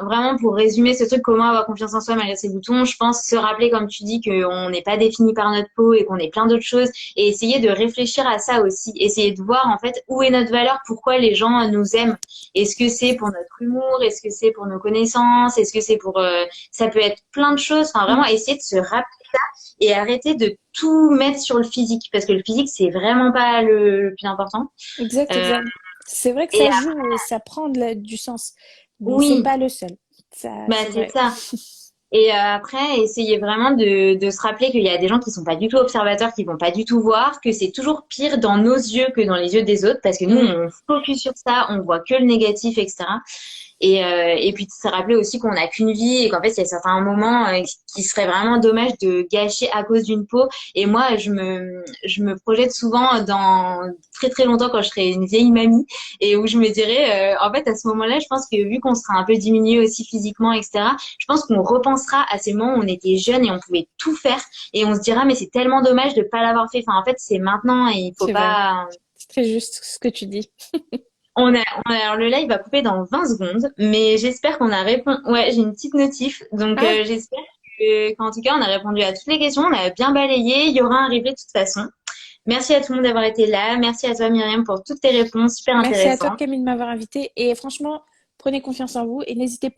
vraiment, pour résumer ce truc, comment avoir confiance en soi malgré ses boutons, je pense se rappeler, comme tu dis, qu'on n'est pas défini par notre peau et qu'on est plein d'autres choses, et essayer de réfléchir à ça aussi. Essayer de voir, en fait, où est notre valeur, pourquoi les gens nous aiment. Est-ce que c'est pour notre humour? Est-ce que c'est pour nos connaissances? Est-ce que c'est pour, ça peut être plein de choses. Enfin, vraiment, Mm. essayer de se rappeler et arrêter de tout mettre sur le physique parce que le physique c'est vraiment pas le plus important. Exact, Euh, exact. C'est vrai que et ça joue et ça prend du sens, mais c'est oui, pas le seul. Ça, bah c'est c'est vrai. ça. Et après, essayer vraiment de se rappeler qu'il y a des gens qui sont pas du tout observateurs, qui vont pas du tout voir, que c'est toujours pire dans nos yeux que dans les yeux des autres, parce que nous, Mm, on focus sur ça, on voit que le négatif, etc. Et puis de se rappeler aussi qu'on n'a qu'une vie et qu'en fait il y a certains moments qui seraient vraiment dommage de gâcher à cause d'une peau. Et moi je me projette souvent dans très très longtemps quand je serai une vieille mamie et où je me dirais en fait à ce moment-là je pense que vu qu'on sera un peu diminué aussi physiquement etc. Je pense qu'on repensera à ces moments où on était jeunes et on pouvait tout faire et on se dira mais c'est tellement dommage de pas l'avoir fait. Enfin en fait c'est maintenant et il faut c'est vrai. pas. C'est très juste ce que tu dis. Alors le live va couper dans 20 secondes, mais j'espère qu'on a répondu. Ouais, j'ai une petite notif, donc Ah, j'espère qu'en tout cas on a répondu à toutes les questions, on a bien balayé. Il y aura un replay de toute façon. Merci à tout le monde d'avoir été là. Merci à toi Myriam pour toutes tes réponses super merci à toi intéressantes. Camille de m'avoir invité et franchement, prenez confiance en vous et n'hésitez pas